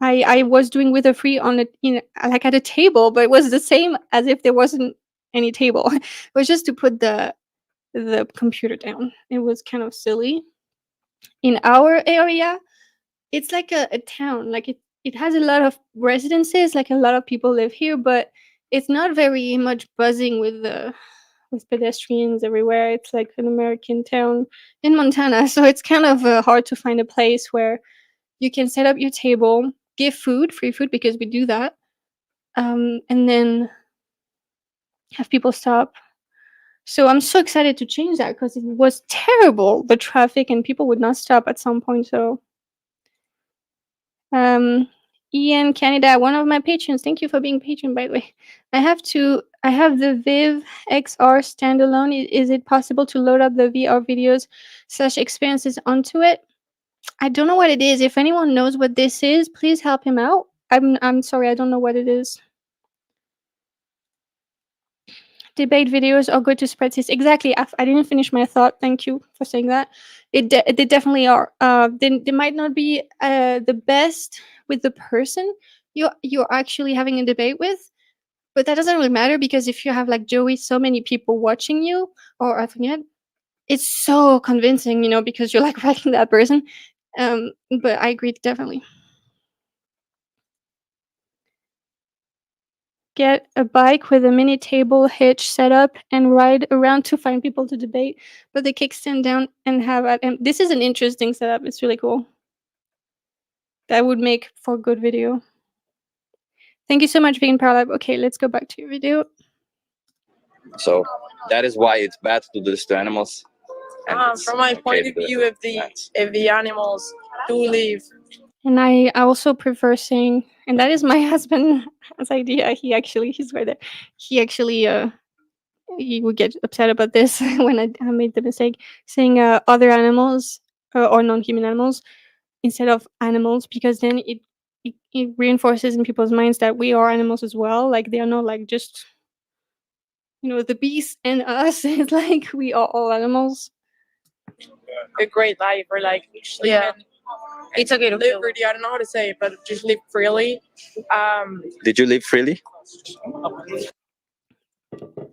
I was doing with a free on a, like at a table, but it was the same as if there wasn't any table. It was just to put the computer down. It was kind of silly. In our area, it's like a town. Like it has a lot of residences, like a lot of people live here, but it's not very much buzzing with pedestrians everywhere. It's like an American town in Montana, so it's kind of hard to find a place where you can set up your table, give food, free food, because we do that, and then have people stop. So I'm so excited to change that because it was terrible, the traffic, and people would not stop at some point. So, Ian Canada, one of my patrons. Thank you for being patron, by the way. I have the Viv XR standalone. Is it possible to load up the VR videos / experiences onto it? I don't know what it is. If anyone knows what this is, please help him out. I'm sorry, I don't know what it is. Debate videos are good to spread this. Exactly. I didn't finish my thought. Thank you for saying that. They definitely are. They might not be the best with the person you're actually having a debate with, but that doesn't really matter because if you have like Joey, so many people watching you, or I forget, it's so convincing, because you're like writing that person. But I agree, definitely. Get a bike with a mini table hitch setup and ride around to find people to debate. Put the kickstand down and have at. And this is an interesting setup. It's really cool. That would make for good video. Thank you so much, Vegan Power Lab. Okay, let's go back to your video. So that is why it's bad to do this to animals. From my point of view, if the animals do live. And I also prefer saying, and that is my husband's idea. He's right there. He would get upset about this when I made the mistake saying other animals or non-human animals instead of animals, because then it reinforces in people's minds that we are animals as well. Like they are not like just the beast and us. It's like we are all animals. A great life, or like It's okay to live feel. freely. I don't know how to say it, but just live freely. Did you live freely?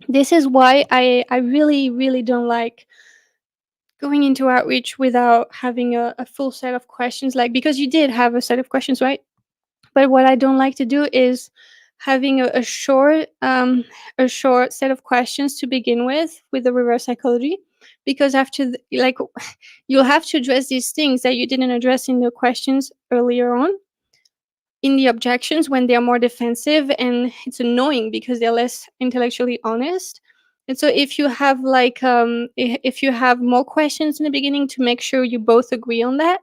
This is why I really, really don't like going into outreach without having a full set of questions, like, because you did have a set of questions, right? But what I don't like to do is having a short set of questions to begin with the reverse psychology, because after you'll have to address these things that you didn't address in the questions earlier on, in the objections, when they're more defensive, and it's annoying because they're less intellectually honest. And so if you have if you have more questions in the beginning to make sure you both agree on that,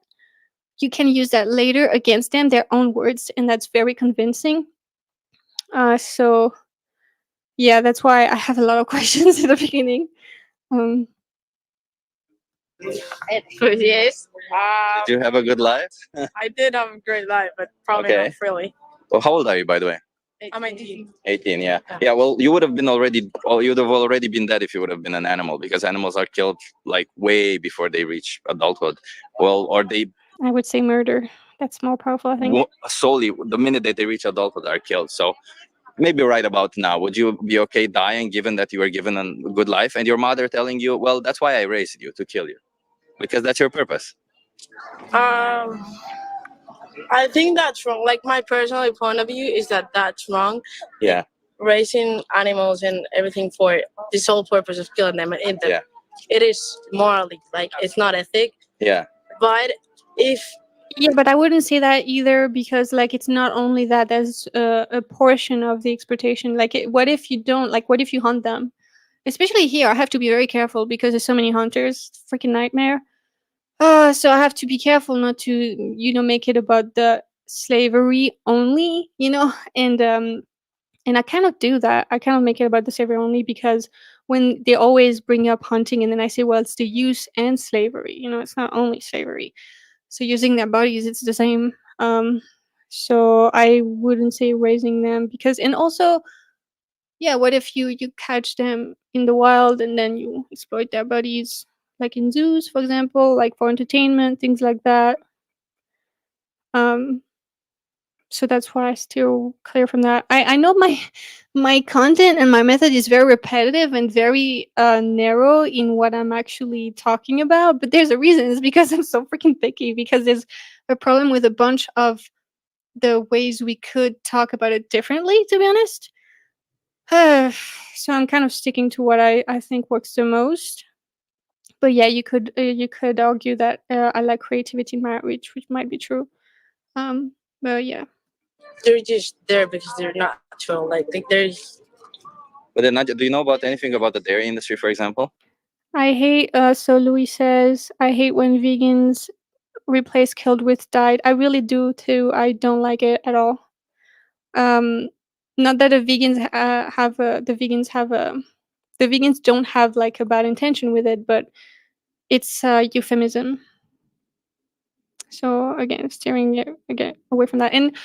you can use that later against them, their own words, and that's very convincing. So yeah, that's why I have a lot of questions in the beginning. Yes. Did you have a good life? I did have a great life, but probably Okay. not freely. Well, how old are you, by the way? I'm 18. 18, yeah. Yeah, well, you would have been already, or you'd have already been dead if you would have been an animal, because animals are killed like way before they reach adulthood. Well, or they I would say murder. That's more powerful, I think. solely the minute that they reach adulthood are killed. So maybe right about now, would you be okay dying given that you were given a good life and your mother telling you, well, that's why I raised you, to kill you, because that's your purpose? I think that's wrong. Like my personal point of view is that that's wrong. Yeah. Raising animals and everything for the sole purpose of killing them, and it is morally it's not ethic. Yeah. But but I wouldn't say that either, because it's not only that. There's a portion of the exploitation. What if you don't what if you hunt them? Especially here, I have to be very careful because there's so many hunters. Freaking nightmare. So I have to be careful not to make it about the slavery only, and I cannot do that. I cannot make it about the slavery only, because when they always bring up hunting, and then I say, well, it's the use and slavery. It's not only slavery. So using their bodies, it's the same. So I wouldn't say raising them, because, and also, yeah, what if you catch them in the wild and then you exploit their bodies, like in zoos, for example, like for entertainment, things like that. Um, so that's why I steer clear from that. I know my content and my method is very repetitive and very narrow in what I'm actually talking about, but there's a reason. It's because I'm so freaking picky, because there's a problem with a bunch of the ways we could talk about it differently, to be honest. So I'm kind of sticking to what I think works the most. But yeah, you could argue that I like creativity in my outreach, which might be true. But yeah. They're just there because they're natural. Like there's But then, Nadia, do you know about anything about the dairy industry, for example? I hate, so Louis says, I hate when vegans replace killed with diet. I really do too. I don't like it at all. Not that the vegans the vegans don't have like a bad intention with it, but it's euphemism. So again, steering it again away from that. And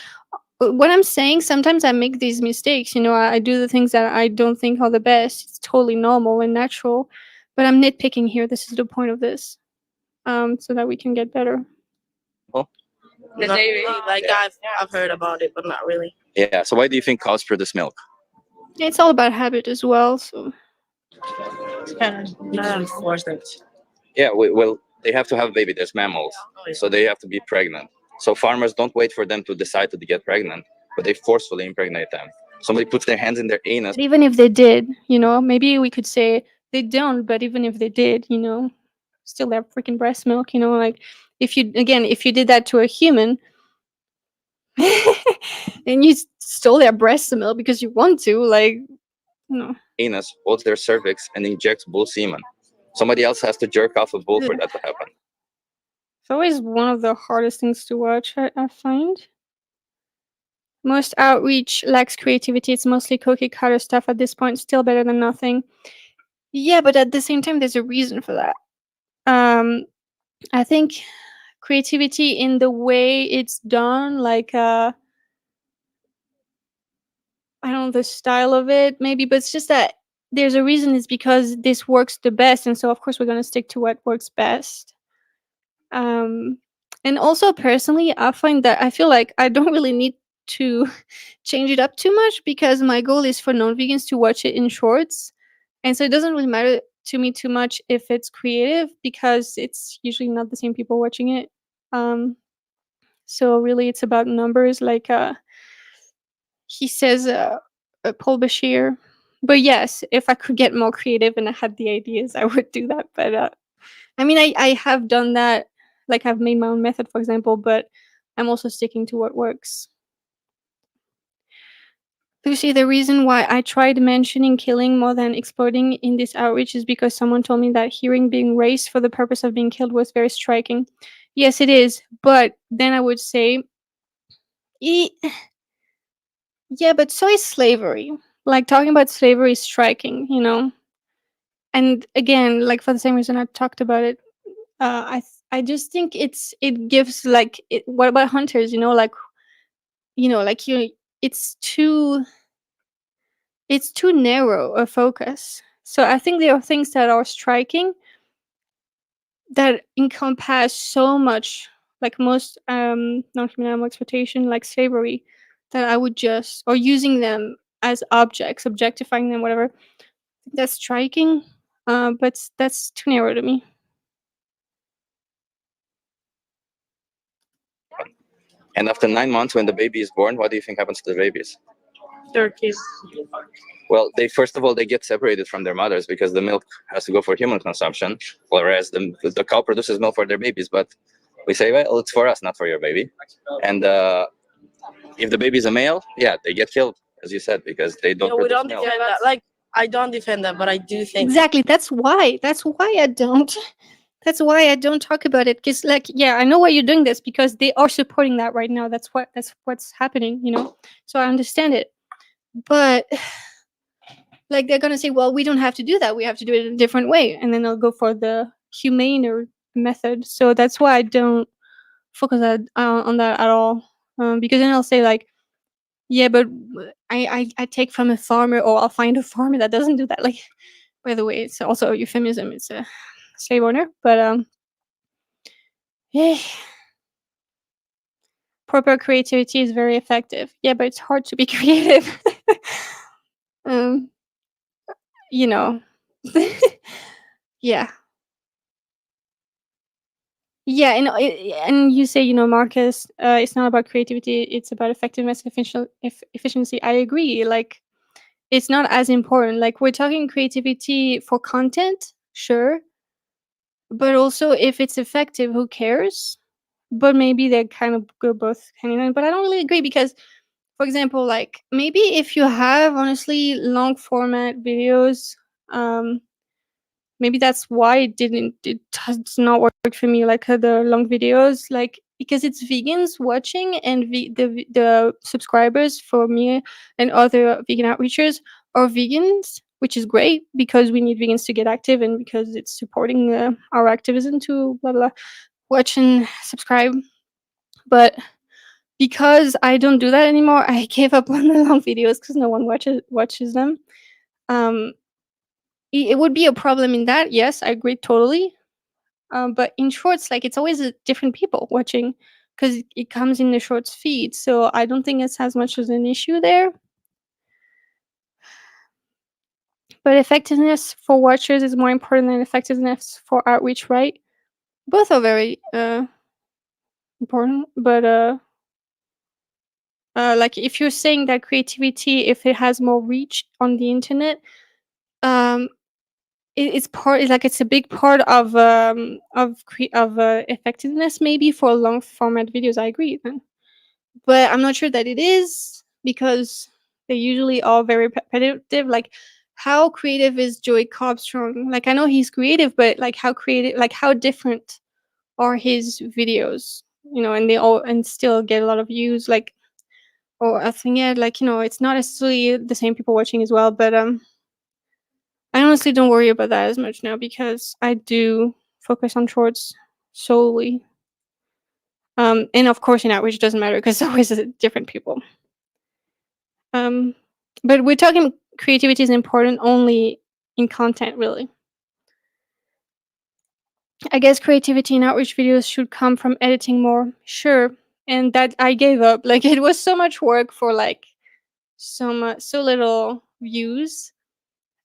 what I'm saying, sometimes I make these mistakes. I do the things that I don't think are the best. It's totally normal and natural, but I'm nitpicking here. This is the point of this, so that we can get better. Well, not really. Like I've heard about it, but not really. yeah. So why do you think cows produce milk? It's all about habit as well. So It's kind of not forced. Yeah. Well, they have to have a baby. There's mammals, so they have to be pregnant. So farmers don't wait for them to decide to get pregnant, but they forcefully impregnate them. Somebody puts their hands in their anus. but even if they did, maybe we could say they don't, but even if they did, still have freaking breast milk, like if you did that to a human and you stole their breast milk because you want to, like, no. Anus holds their cervix and injects bull semen. Somebody else has to jerk off a bull for that to happen. It's always one of the hardest things to watch, I find. Most outreach lacks creativity. It's mostly cookie cutter stuff at this point. Still better than nothing. Yeah, but at the same time, there's a reason for that. I think creativity in the way it's done, like I don't know the style of it, maybe, but it's just that there's a reason. It's because this works the best, and so of course we're gonna stick to what works best. And also personally, I find that I feel like I don't really need to change it up too much, because my goal is for non-vegans to watch it in shorts, and so it doesn't really matter to me too much if it's creative, because it's usually not the same people watching it. So really it's about numbers, like he says, Paul Bashir. But yes, if I could get more creative and I had the ideas, I would do that. But I mean, I have done that. Like, I've made my own method, for example, but I'm also sticking to what works. Lucy, the reason why I tried mentioning killing more than exploding in this outreach is because someone told me that hearing being raised for the purpose of being killed was very striking. Yes, it is. But then I would say, yeah, but so is slavery. Like, talking about slavery is striking, And again, like, for the same reason I talked about it, I just think it gives, like, what about hunters? Like, it's too narrow a focus. So I think there are things that are striking that encompass so much, like most non-human animal exploitation, like slavery, that I would just, or using them as objects, objectifying them, whatever. That's striking, but that's too narrow to me. And after 9 months, when the baby is born, what do you think happens to the babies? They're kids. Well, they first of all they get separated from their mothers because the milk has to go for human consumption, whereas the cow produces milk for their babies. But we say, well, it's for us, not for your baby. And if the baby is a male, yeah, they get killed, as you said, because they don't. No, we produce don't milk. defend that. Like I don't defend that, but I do think Exactly. That's why I don't. That's why I don't talk about it. Because, like, yeah, I know why you're doing this, because they are supporting that right now. That's what's happening. So I understand it. But like, they're gonna say, well, we don't have to do that. We have to do it in a different way, and then they'll go for the humaner method. So that's why I don't focus on that at all. because then I'll say like, yeah, but I take from a farmer, or I'll find a farmer that doesn't do that. Like, by the way, it's also a euphemism. It's a slave owner, but yeah, proper creativity is very effective. Yeah, but it's hard to be creative. um, you know, yeah. Yeah, and you say, Marcus, it's not about creativity, it's about effectiveness, efficiency. I agree. Like, it's not as important. Like, we're talking creativity for content, sure, but also if it's effective, who cares? But maybe they kind of go both hand in hand. But I don't really agree because, for example, like maybe if you have honestly long format videos, um, maybe that's why it does not work for me, like the long videos, like because it's vegans watching, and the subscribers for me and other vegan outreachers are vegans, which is great because we need vegans to get active, and because it's supporting our activism to blah blah watch and subscribe. But because I don't do that anymore, I gave up on the long videos because no one watches them. um it would be a problem in that, yes, I agree totally. But in shorts, like it's always different people watching because it comes in the shorts feed. So I don't think it's as much as an issue there. But effectiveness for watchers is more important than effectiveness for outreach, right? Both are very important, but like if you're saying that creativity, if it has more reach on the internet, um, it's part. It's like it's a big part of effectiveness, maybe for long format videos. I agree. But I'm not sure that it is because they usually are very repetitive. Like, how creative is Joey Cobstrong? Like, I know he's creative, but like, how creative? Like, how different are his videos? And they all and still get a lot of views. Like, or I think yeah, like it's not necessarily the same people watching as well. But I honestly don't worry about that as much now because I do focus on shorts solely. And of course, in outreach doesn't matter because it's always different people. But we're talking creativity is important only in content, really. I guess creativity in outreach videos should come from editing more, sure. And that I gave up. Like it was so much work for like so little views.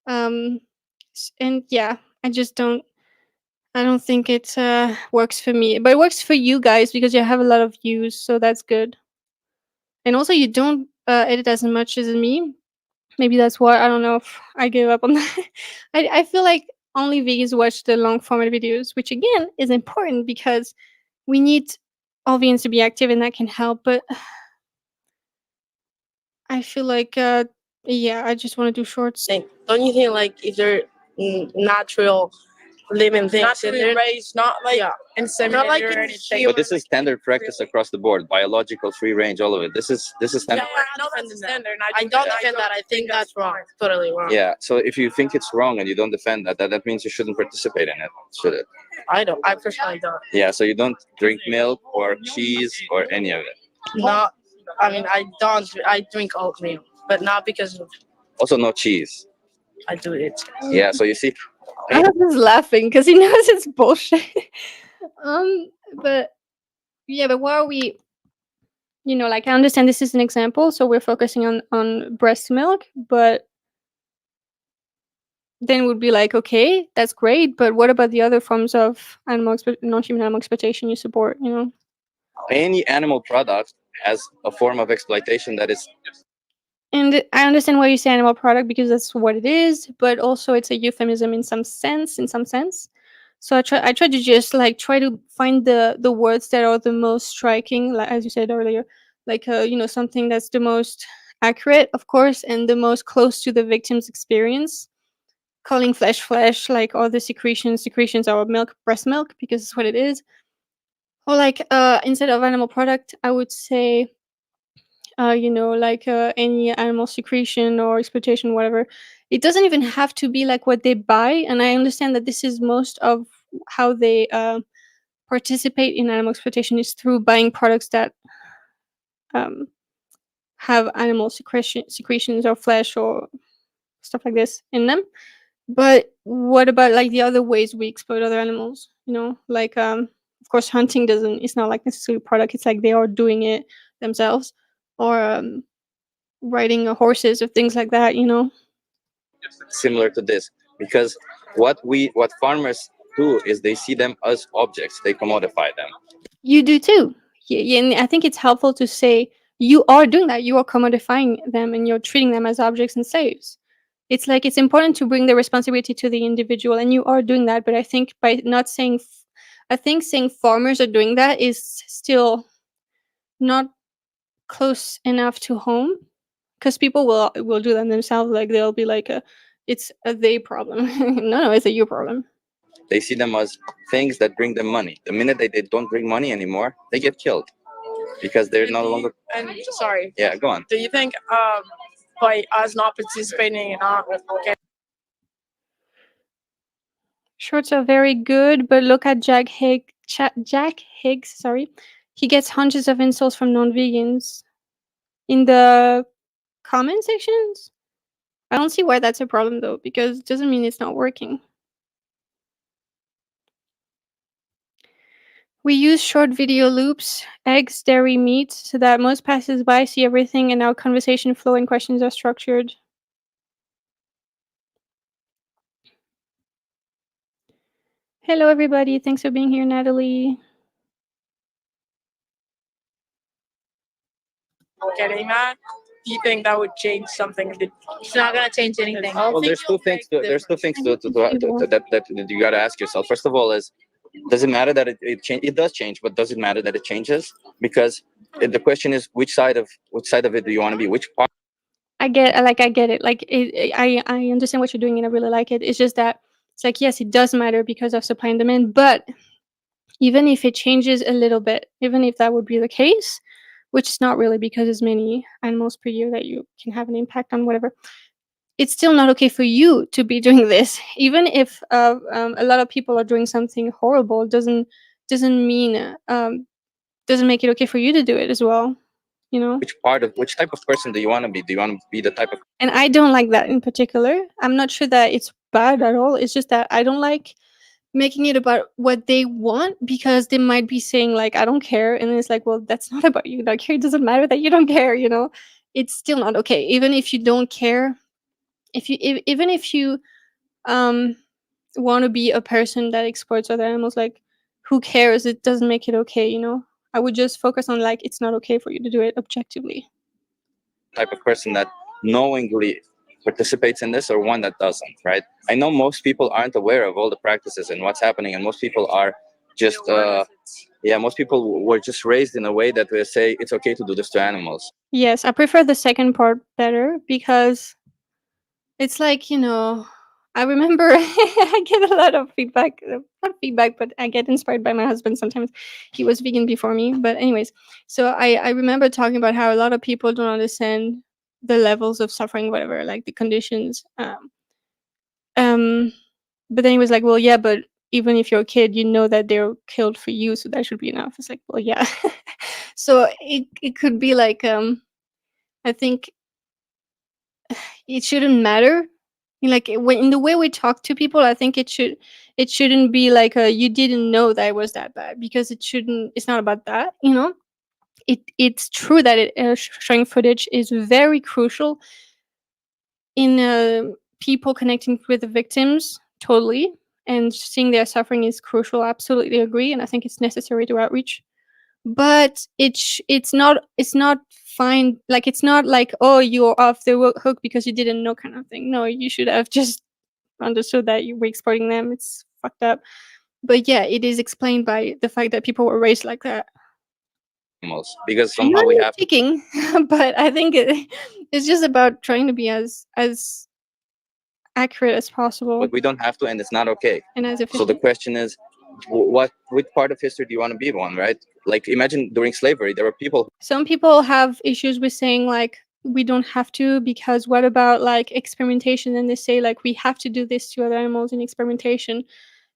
And yeah, I don't think it works for me. But it works for you guys because you have a lot of views, so that's good. And also you don't edit as much as me. Maybe that's why I don't know if I gave up on that. I feel like only vegans watch the long format videos, which again is important because we need all vegans to be active and that can help. But I feel like, yeah, I just want to do shorts. Don't you think like if they're natural living things, Naturally raised, not like inseminated or anything. But this is standard practice across the board. Biological, free range, all of it. This is standard. Yeah, I don't defend that. I don't defend that. I think that's wrong. Totally wrong. Yeah. So if you think it's wrong and you don't defend that means you shouldn't participate in it, should it? I don't. I personally don't. Yeah. So you don't drink milk or cheese or any of it. Not. I mean, I don't. I drink oatmeal, but not because of. Also, no cheese. I do it. Yeah. So you see. I'm just laughing because he knows it's bullshit. But yeah, but why are we? Like I understand this is an example, so we're focusing on breast milk, but then would be like, okay, that's great, but what about the other forms of non-human animal exploitation you support? Any animal product has a form of exploitation that is. And I understand why you say animal product because that's what it is, but also it's a euphemism in some sense. So I try to just like try to find the words that are the most striking, like as you said earlier, like something that's the most accurate, of course, and the most close to the victim's experience. Calling flesh, like all the secretions are milk, breast milk, because it's what it is. Or like instead of animal product, I would say like any animal secretion or exploitation, whatever. It doesn't even have to be like what they buy. And I understand that this is most of how they participate in animal exploitation is through buying products that have animal secretions or flesh or stuff like this in them. But what about like the other ways we exploit other animals? You know, like of course hunting doesn't. It's not like necessarily a product. It's like they are doing it themselves, or riding horses or things like that. You know. Similar to this, because what farmers do is they see them as objects. They commodify them. You do too. Yeah, and I think it's helpful to say you are doing that. You are commodifying them and you're treating them as objects and slaves. It's like it's important to bring the responsibility to the individual, and you are doing that. But I think by not saying, I think saying farmers are doing that is still not close enough to home, because people will do that themselves. Like they'll be like, it's a they problem. No, it's a you problem. They see them as things that bring them money. The minute they don't bring money anymore, they get killed because they're no longer. And sorry. Yeah, go on. Do you think by us not participating in not getting Shorts are very good, but look at Jack Higgs. Sorry, he gets hundreds of insults from non-vegans in the comment sections. I don't see why that's a problem though, because it doesn't mean it's not working. We use short video loops, eggs, dairy, meat, so that most passers-by see everything and our conversation flow and questions are structured. Hello, everybody. Thanks for being here, Natalie. getting that, do you think that would change something? It's not gonna change anything. Well, there's two things. That you got to ask yourself. First of all, is does it matter that it does change, but does it matter that it changes? Because the question is, which side of it do you want to be? Which part? I get it. Like I understand what you're doing, and I really like it. It's just that it's like, yes, it does matter because of supply and demand, but even if it changes a little bit, even if that would be the case, which is not really because there's many animals per year that you can have an impact on, whatever, it's still not okay for you to be doing this. Even if a lot of people are doing something horrible, doesn't mean doesn't make it okay for you to do it as well. You know, which type of person do you want to be? Do you want to be the type of? And I don't like that in particular. I'm not sure that it's bad at all. It's just that I don't like making it about what they want, because they might be saying like, I don't care, and it's like, well, that's not about you. Like, it doesn't matter that you don't care. You know, it's still not okay. Even if you don't care, even if you want to be a person that exploits other animals, like, who cares? It doesn't make it okay. You know, I would just focus on like, it's not okay for you to do it objectively. Type of person that knowingly participates in this, or one that doesn't, right? I know most people aren't aware of all the practices and what's happening, and most people are just most people were just raised in a way that they say it's okay to do this to animals. Yes, I prefer the second part better, because it's like, you know, I remember I get a lot of feedback, not feedback, but I get inspired by my husband sometimes. He was vegan before me, but anyways, so I remember talking about how a lot of people don't understand the levels of suffering, whatever, like the conditions. But then he was like, well, yeah, but even if you're a kid, you know that they're killed for you, so that should be enough. It's like, well, yeah. So it could be like, I think it shouldn't matter. Like, when in the way we talk to people, I think it shouldn't be like, you didn't know that it was that bad, because it's not about that, you know. It's true that showing footage is very crucial in people connecting with the victims, totally, and seeing their suffering is crucial. Absolutely agree, and I think it's necessary to outreach. But it's not fine. Like, it's not like, oh, you're off the hook because you didn't know, kind of thing. No, you should have just understood that you were exploiting them. It's fucked up. But yeah, it is explained by the fact that people were raised like that. Because somehow we have speaking, but I think it's just about trying to be as accurate as possible. But we don't have to, and it's not okay. And as so the question is, which part of history do you want to be on, right? Like, imagine during slavery, there were people. Some people have issues with saying like, we don't have to, because what about like experimentation? And they say like, we have to do this to other animals in experimentation.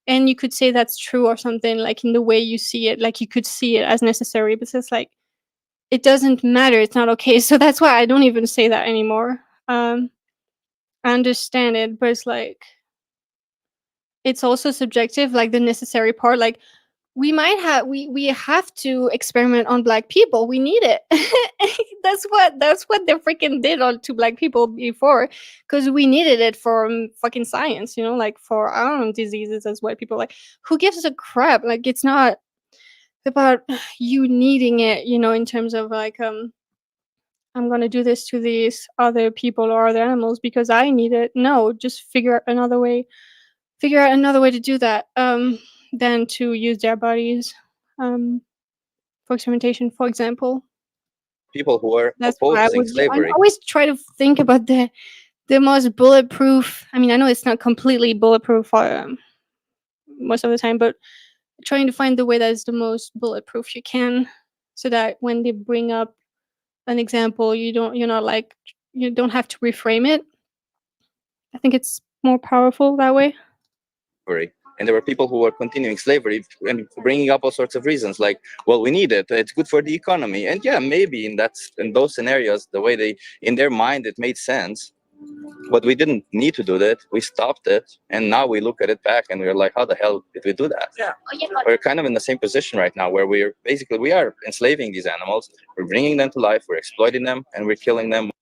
And you could say that's true or something, like in the way you see it, like you could see it as necessary, but it's like, it doesn't matter, it's not okay. So that's why I don't even say that anymore. I understand it, but it's like, it's also subjective, like the necessary part. Like, we might have we have to experiment on black people. We need it. That's what they freaking did on to black people before, because we needed it for fucking science, like for, I don't know, diseases as white people. Like, who gives a crap? Like, it's not about you needing it, in terms of like, I'm gonna do this to these other people or other animals because I need it. No, just figure out another way to do that, than to use their bodies, for experimentation, for example. People who were That's what I opposing would do. I slavery. always try to think about the most bulletproof. I mean, I know it's not completely bulletproof most of the time, but trying to find the way that is the most bulletproof you can, so that when they bring up an example, you don't have to reframe it. I think it's more powerful that way. And there were people who were continuing slavery and bringing up all sorts of reasons, like, well, we need it, it's good for the economy. And yeah, maybe in those scenarios, the way in their mind, it made sense. But we didn't need to do that. We stopped it, and now we look at it back and we're like, how the hell did we do that? Yeah. We're kind of in the same position right now, where we are enslaving these animals, we're bringing them to life, we're exploiting them, and we're killing them.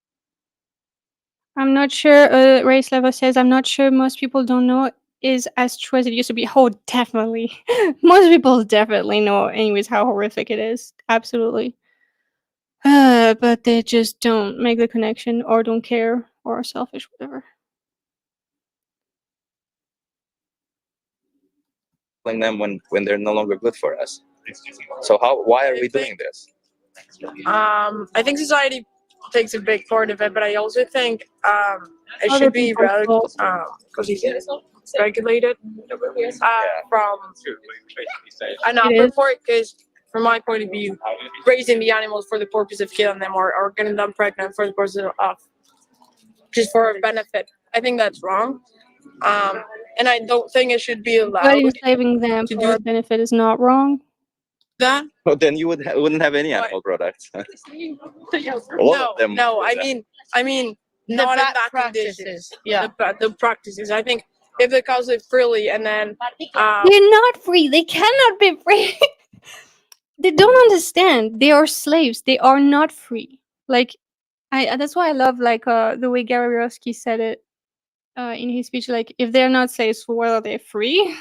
I'm not sure. Race Level says, I'm not sure most people don't know is as true as it used to be. Oh, definitely. Most people definitely know, anyways, how horrific it is. Absolutely. But they just don't make the connection, or don't care, or are selfish, whatever. Killing them when they're no longer good for us. So why are we doing this? I think society takes a big part of it, but I also think it Other should be people's fault. regulated from an It upper is. part, because from my point of view, raising the animals for the purpose of killing them, or getting them pregnant for the purpose of just for a benefit, I think that's wrong. And I don't think it should be But allowed enslaving them to for do a benefit is not wrong. that. Well, then you wouldn't have any animal products. All of them. No, I mean, not in that condition. Yeah. The practices. I think if the cows live freely, and then They're not free. They cannot be free. They don't understand. They are slaves. They are not free. Like, that's why I love, like, the way Gary said it in his speech. Like, if they're not slaves, well, are they free?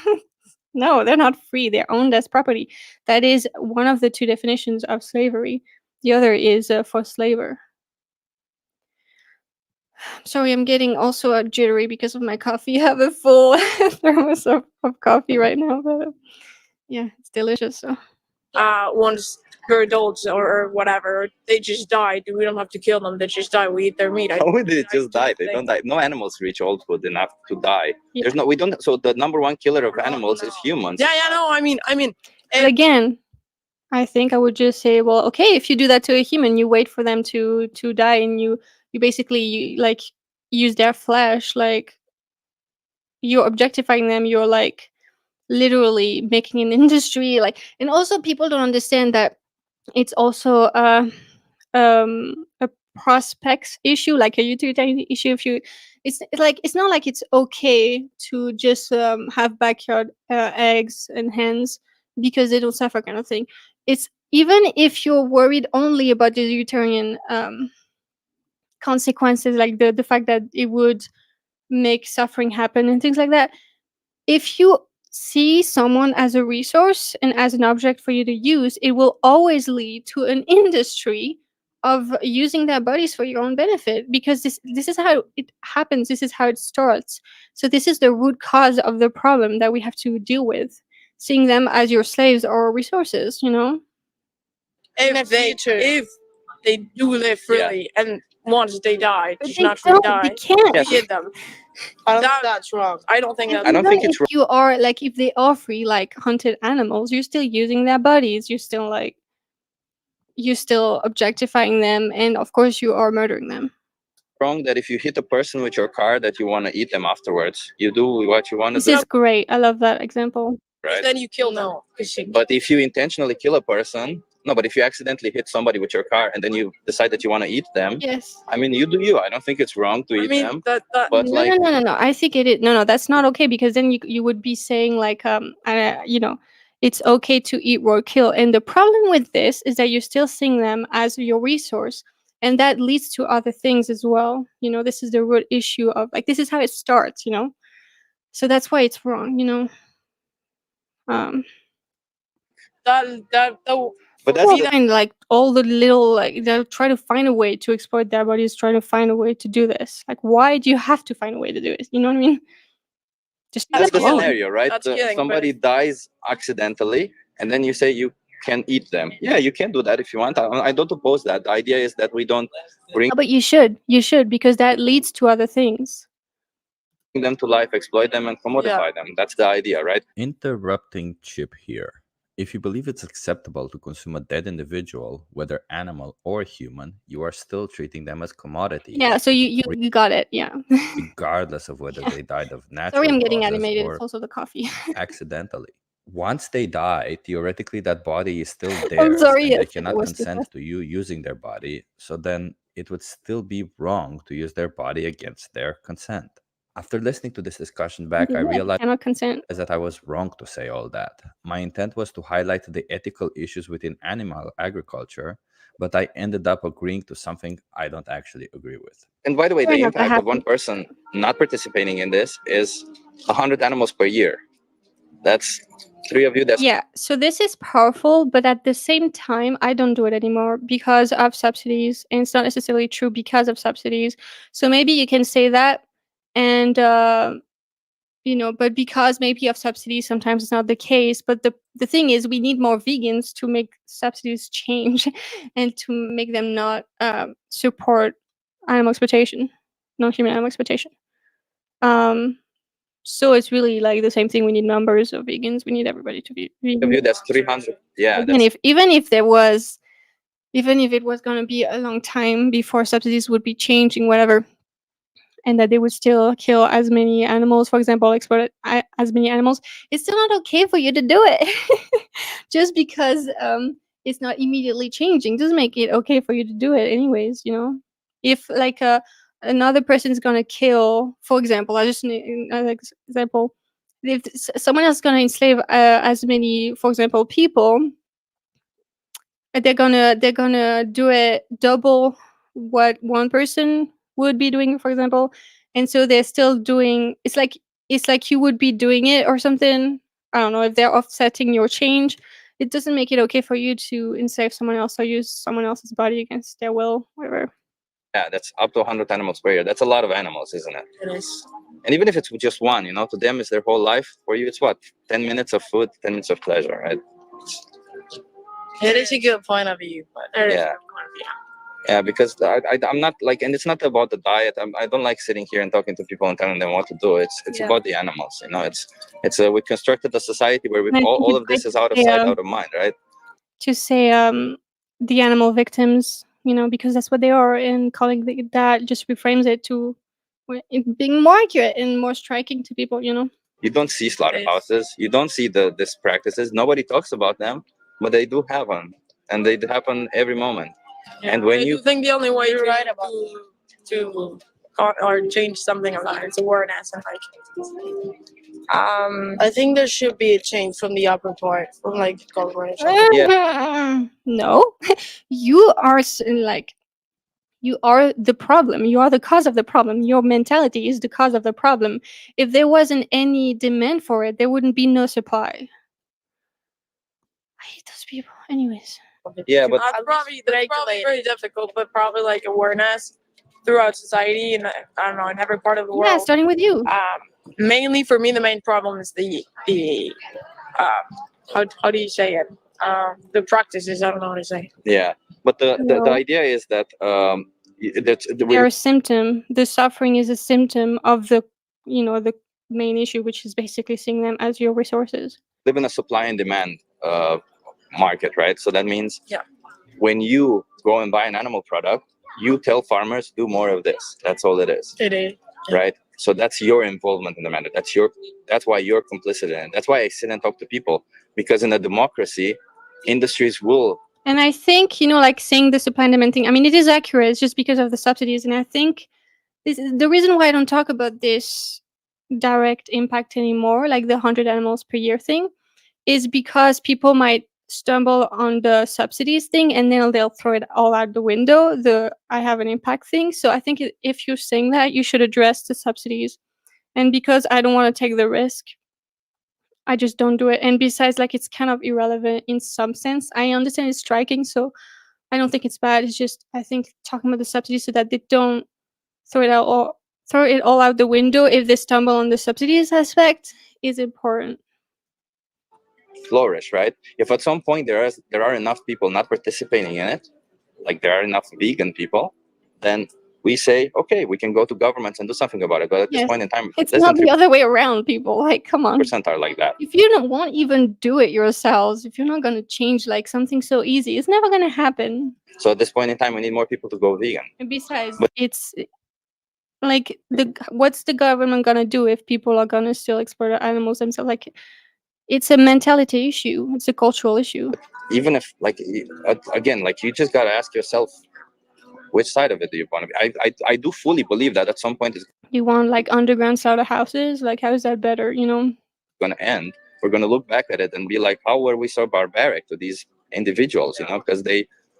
No, they're not free. They're owned as property. That is one of the two definitions of slavery. The other is forced labor. Sorry, I'm getting also jittery because of my coffee. I have a full thermos of coffee right now, but yeah, it's delicious. So. once they're adults or whatever, they just die. We don't have to kill them. They just die. We eat their meat. How would they just die? They don't die. No animals reach oldhood enough to die. Yeah. There's no. We don't. So the number one killer of animals is humans. Yeah. No. I mean. But again, I think I would just say, well, okay, if you do that to a human, you wait for them to die, and you basically like use their flesh, like you're objectifying them. You're like literally making an industry, like, and also people don't understand that it's also a prospects issue, like a utilitarian issue. If you, it's like, it's not like it's okay to just have backyard eggs and hens because they don't suffer, kind of thing. It's, even if you're worried only about the utilitarian consequences, like the fact that it would make suffering happen and things like that, if you see someone as a resource and as an object for you to use, it will always lead to an industry of using their bodies for your own benefit, because this is how it happens. This is how it starts. So this is the root cause of the problem that we have to deal with, seeing them as your slaves or resources, If they do live freely, and once they die, But just they naturally don't, they die, can't. Yes. hit them. I don't think that's wrong. I don't think that's. I don't think it's if you are like, if they are free, like hunted animals, you're still using their bodies. You're still objectifying them, and of course you are murdering them. wrong that if you hit a person with your car, that you want to eat them afterwards. You do what you want to This do, is great. I love that example. right? Then you kill them. But if you intentionally kill a person, No, but if you accidentally hit somebody with your car and then you decide that you want to eat them, Yes. I mean, you do you. I don't think it's wrong to eat them. that But No, like, no. I think it is. No, that's not okay, because then you would be saying like it's okay to eat roadkill, and the problem with this is that you're still seeing them as your resource, and that leads to other things as well. This is the root issue of, like, this is how it starts. So that's why it's wrong. but that's the, And like all the little, like, they'll try to find a way to exploit their bodies, trying to find a way to do this. Like, why do you have to find a way to do it? You know what I mean? Just that's the alone. scenario, right? That's killing, Somebody dies accidentally, and then you say you can eat them. Yeah, you can do that if you want. I don't oppose that. The idea is that we don't bring But you should, because that leads to other things. them to life, exploit them, and commodify them. That's the idea, right? Interrupting Chip here. If you believe it's acceptable to consume a dead individual, whether animal or human, you are still treating them as commodities. Yeah, so you got it. Yeah. Regardless of whether they died of natural Sorry, I'm getting causes animated. or It's also the coffee. accidentally. Once they die, theoretically that body is still I'm theirs, sorry. and Yes, they it cannot was consent disgusting. to you using their body. So then it would still be wrong to use their body against their consent. After listening to this discussion back, I realized Cannot consent. that I was wrong to say all that. My intent was to highlight the ethical issues within animal agriculture, but I ended up agreeing to something I don't actually agree with. And by the way, Fair the enough, that impact of one happens. person not participating in this is 100 animals per year. That's 3 of you. That's Yeah, so this is powerful, but at the same time, I don't do it anymore because of subsidies, and it's not necessarily true because of subsidies. So maybe you can say that, and but because maybe of subsidies, sometimes it's not the case. But the thing is, we need more vegans to make subsidies change, and to make them not support animal exploitation, non-human animal exploitation. So it's really like the same thing. We need numbers of vegans. We need everybody to be vegan. of you. That's 300. Yeah. Even That's, if it was going to be a long time before subsidies would be changing, whatever, and that they would still kill as many animals, for example, exploit as many animals, it's still not okay for you to do it. Just because it's not immediately changing doesn't make it okay for you to do it anyways. If like another person is going to kill, for example, I just need another example, if someone else is going to enslave as many, for example, people, they're gonna do it double what one person would be doing, for example, and so they're still doing. It's like you would be doing it or something. I don't know if they're offsetting your change. It doesn't make it okay for you to enslave someone else or use someone else's body against their will, whatever. yeah, that's up to 100 animals per year. That's a lot of animals, isn't it? It is. And even if it's just one, to them it's their whole life. For you, it's what? 10 minutes of food, 10 minutes of pleasure, right? It is a good point of view, but Yeah. Yeah, because I'm not like, and it's not about the diet. I don't like sitting here and talking to people and telling them what to do. It's about the animals. We constructed a society where And I think all it's of this great is out of to say, sight, out of mind, right? to say the animal victims, because that's what they are, and calling that just reframes it to it being more accurate and more striking to people. You don't see slaughterhouses. You don't see these practices. Nobody talks about them, but they do happen, and they happen every moment. Yeah, and when I you do think the only way You're right about to or change something about it is awareness and I think there should be a change from the upper part, from like the corporation. No, you are you are the problem. You are the cause of the problem. Your mentality is the cause of the problem. If there wasn't any demand for it, there wouldn't be no supply. I hate those people. Anyways. Yeah, but that's probably very difficult, but probably like awareness throughout society and I don't know, in every part of the world. Yeah, starting with you. Mainly for me, the main problem is the how do you say it? The practices. I don't know how to say. Yeah, but the No. idea is that They're a symptom. The suffering is a symptom of the main issue, which is basically seeing them as your resources. live in a supply and demand market, right? So that means when you go and buy an animal product, you tell farmers do more of this. That's all it is. It is. Right? So that's your involvement in the matter. That's why you're complicit in it. That's why I sit and talk to people, because in a democracy, industries will And I think, like saying the supply and demand thing, I mean, it is accurate. It's just because of the subsidies. And I think this is the reason why I don't talk about this direct impact anymore, like the 100 animals per year thing, is because people might stumble on the subsidies thing and then they'll throw it all out the window, the I have an impact thing. So I think if you're saying that, you should address the subsidies. And because I don't want to take the risk, I just don't do it. And besides, like, it's kind of irrelevant in some sense. I understand it's striking, so I don't think it's bad. It's just I think talking about the subsidies so that they don't throw it all out the window if they stumble on the subsidies aspect is important. Flourish, right? If at some point there are enough people not participating in it, like there are enough vegan people, then we say, okay, we can go to governments and do something about it. But at this point in time, it's not the other way around, people. Like, come on. % are like that. If you won't even do it yourselves, if you're not going to change like something so easy, it's never going to happen. So at this point in time, we need more people to go vegan. And besides, it's like what's the government going to do if people are going to still exploit animals themselves? Like, it's a mentality issue. It's a cultural issue. Even if, like, again, like, you just got to ask yourself, which side of it do you want to be? I do fully believe that at some point it's you want like underground slaughterhouses. Like, how is that better? Going to end. We're going to look back at it and be like, how were we so barbaric to these individuals? Because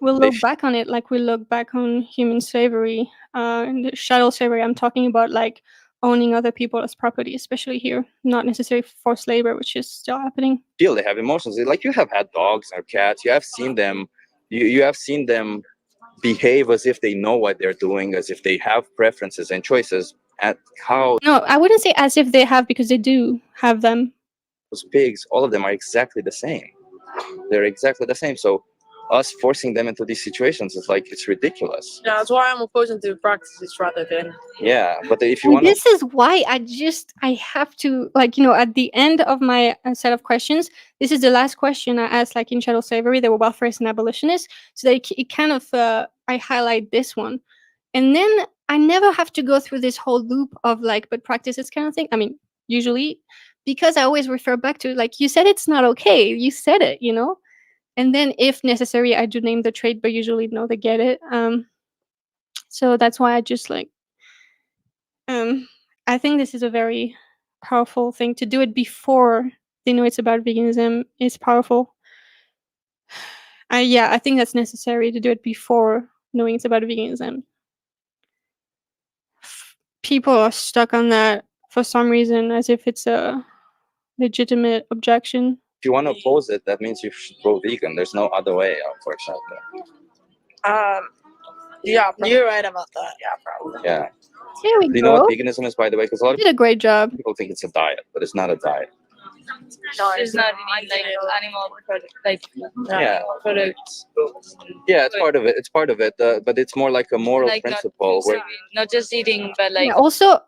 we'll look back on it like we look back on human slavery, and the chattel slavery. I'm talking about like owning other people as property, especially here, not necessarily forced labor, which is still happening. Feel they have emotions. Like, you have had dogs or cats. You have seen them. You have seen them behave as if they know what they're doing, as if they have preferences and choices. At how? No, I wouldn't say as if they have, because they do have them. Those pigs, all of them are exactly the same. They're exactly the same. So us forcing them into these situations is like, it's ridiculous. Yeah, that's why I'm opposing to practices rather than. Yeah, but if you want, this is why I have to, like, at the end of my set of questions, this is the last question I asked, like in chattel slavery, they were welfarists and abolitionists. So it kind of I highlight this one, and then I never have to go through this whole loop of like, but practices kind of thing. I mean, usually, because I always refer back to, like, you said it's not okay. You said it, and then if necessary, I do name the trait, but usually no, they get it. So that's why I just like, I think this is a very powerful thing to do it before they know it's about veganism is powerful. I think that's necessary to do it before knowing it's about veganism. People are stuck on that for some reason, as if it's a legitimate objection. If you want to oppose it, that means you should go vegan. There's no other way, unfortunately. Yeah, you're right about that. Yeah, probably. Yeah. Here we Do you go. know what veganism is, by the way? Because a lot of did a great job. people think it's a diet, but it's not a diet. No, it's not like animal product, like products. Yeah, it's part of it. It's part of it, but it's more like a moral Like principle. not just eating, but like also,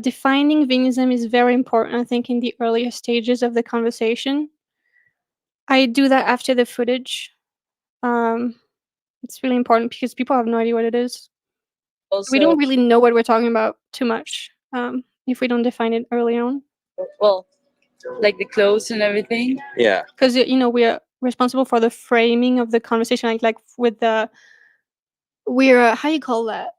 defining veganism is very important, I think, in the earlier stages of the conversation. I do that after the footage. It's really important because people have no idea what it is. also, we don't really know what we're talking about too much if we don't define it early on. Well, like the clothes and everything. Yeah. Because we are responsible for the framing of the conversation, like with the we're how you call that?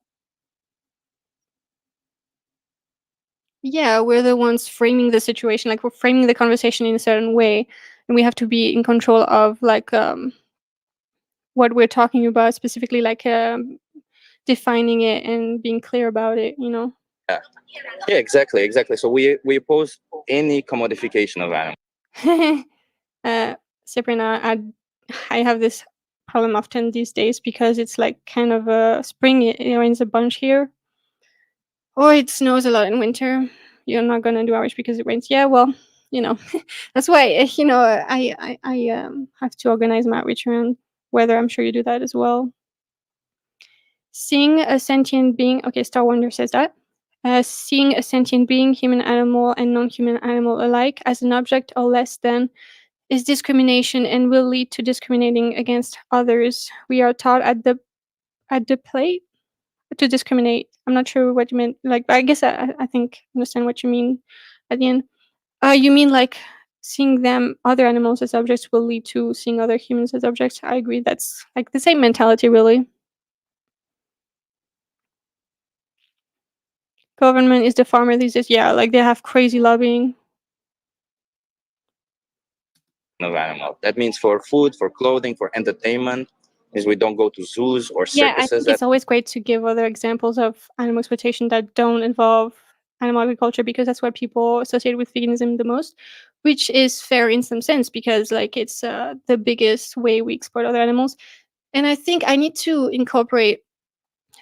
Yeah, we're the ones framing the situation. Like, we're framing the conversation in a certain way, and we have to be in control of like what we're talking about specifically, like defining it and being clear about it. Yeah. Yeah. Exactly. So we oppose any commodification of animals. Sabrina, I have this problem often these days because it's like kind of a spring. It rains a bunch here, or it snows a lot in winter. You're not gonna do outreach because it rains. Yeah, well, that's why I have to organize my outreach around weather. I'm sure you do that as well. Seeing a sentient being. Okay, Star Wonder says that. Seeing a sentient being, human animal and non-human animal alike, as an object or less than, is discrimination and will lead to discriminating against others. We are taught at the plate to discriminate. I'm not sure what you meant. Like, I guess I think understand what you mean at the end. You mean like seeing them, other animals as objects, will lead to seeing other humans as objects. I agree. That's like the same mentality, really. Government is the farmer these days. Yeah, like they have crazy lobbying. Of animal. That means for food, for clothing, for entertainment, is we don't go to zoos or Yeah, I circuses. think it's always great to give other examples of animal exploitation that don't involve animal agriculture, because that's what people associate with veganism the most, which is fair in some sense, because like it's the biggest way we exploit other animals. And I think I need to incorporate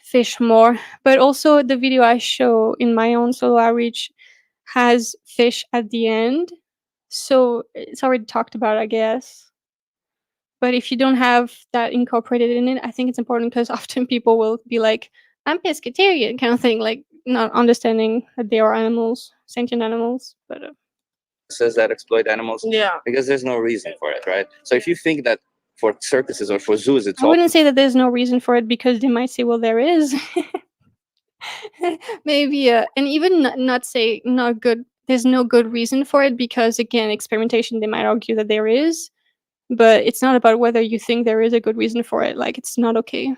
fish more, but also the video I show in my own solo outreach has fish at the end, so it's already talked about, I guess. But if you don't have that incorporated in it, I think it's important, because often people will be like, I'm pescatarian, kind of thing, like not understanding that they are animals, sentient animals. But says that exploit animals. Yeah. Because there's no reason for it, right? So if you think that for circuses or for zoos, it's I wouldn't say that there's no reason for it, because they might say, well, there is. Maybe, and even not say not good. There's no good reason for it, because again, experimentation, they might argue that there is, but it's not about whether you think there is a good reason for it. Like, it's not okay.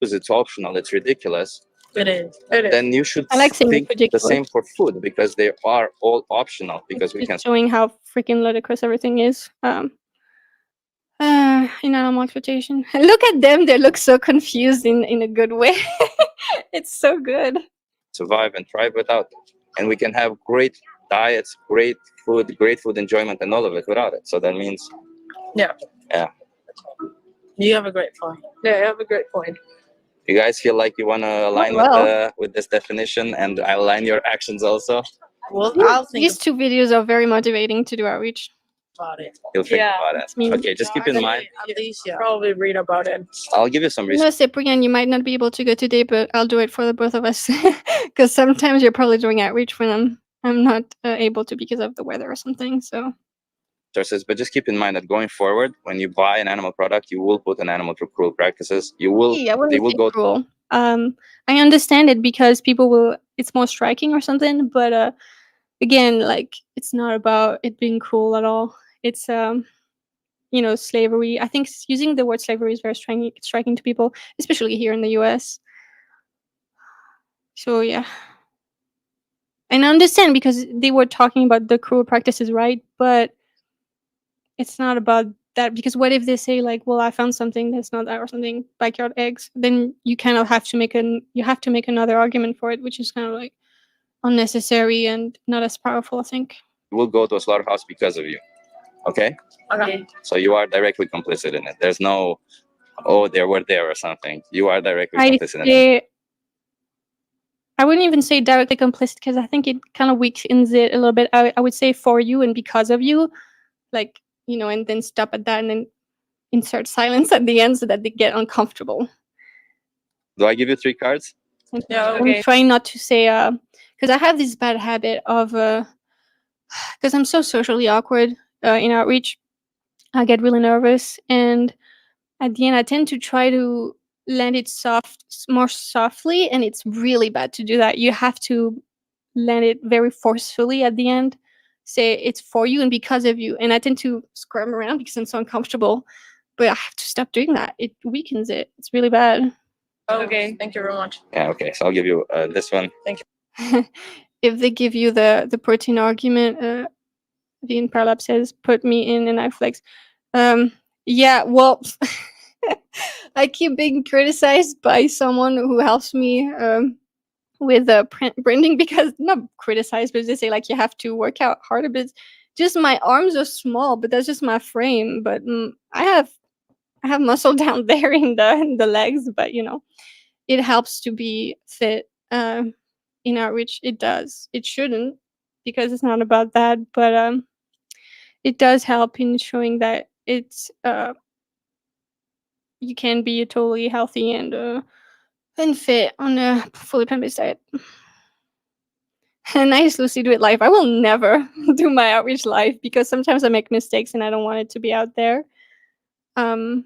it's optional, it's ridiculous. It is. It is. Then you should I like saying think it's the ridiculous. same for food, because they are all optional, because It's we just can. showing how freaking ludicrous everything is. In animal exploitation. Look at them; they look so confused in a good way. It's so good. Survive and thrive without it. And we can have great diets, great food enjoyment, and all of it without it. So that means, Yeah. Yeah. You have a great point. Yeah, you have a great point. You guys feel like you want to align well. with this definition, and I align your actions also. Well, I'll think These two videos are very motivating to do outreach. about it. You'll think Yeah, about it. it's me. Okay, just keep in mind. At least, yeah. Probably read about it. I'll give you some No, research. Cyprian, you might not be able to go today, but I'll do it for the both of us. Because sometimes you're probably doing outreach when I'm not able to, because of the weather or something. So. But just keep in mind that going forward, when you buy an animal product, you will put an animal through cruel practices. You will. Yeah, I wouldn't They will say go. cruel. I understand it, because people will. It's more striking or something, but again, like, it's not about it being cruel at all. It's slavery. I think using the word slavery is very striking to people, especially here in the US. So yeah. And I understand, because they were talking about the cruel practices, right? But it's not about that, because what if they say, like, well, I found something that's not that, or something, backyard eggs, then you kind of have to make another argument for it, which is kind of like unnecessary and not as powerful, I think. Will go to a slaughterhouse because of you. Okay. Okay. So you are directly complicit in it. There's no, oh, they were there or something. You are directly complicit in it. I wouldn't even say directly complicit, because I think it kind of weakens it a little bit. I would say for you and because of you, like, and then stop at that, and then insert silence at the end so that they get uncomfortable. Do I give you 3 cards? Yeah, I'm trying not to say, because I have this bad habit of, because I'm so socially awkward in outreach, I get really nervous, and at the end I tend to try to land it more softly, and it's really bad to do that. You have to land it very forcefully at the end. Say it's for you and because of you, and I tend to squirm around because I'm so uncomfortable. But I have to stop doing that. It weakens it. It's really bad. Okay. Thank you very much. Yeah. Okay. So I'll give you this one. Thank you. If they give you the protein argument, Vegan Paralab says, "Put me in and I flex." Yeah. Well, I keep being criticized by someone who helps me with branding, because not criticized, but they say, like, you have to work out harder. But just my arms are small, but that's just my frame. But I have muscle down there in the legs, but it helps to be fit in outreach. It does. It shouldn't, because it's not about that, but it does help in showing that it's you can be totally healthy and fit on a fully plant-based diet. Nice, Lucy, do it live. I will never do my outreach live, because sometimes I make mistakes and I don't want it to be out there. But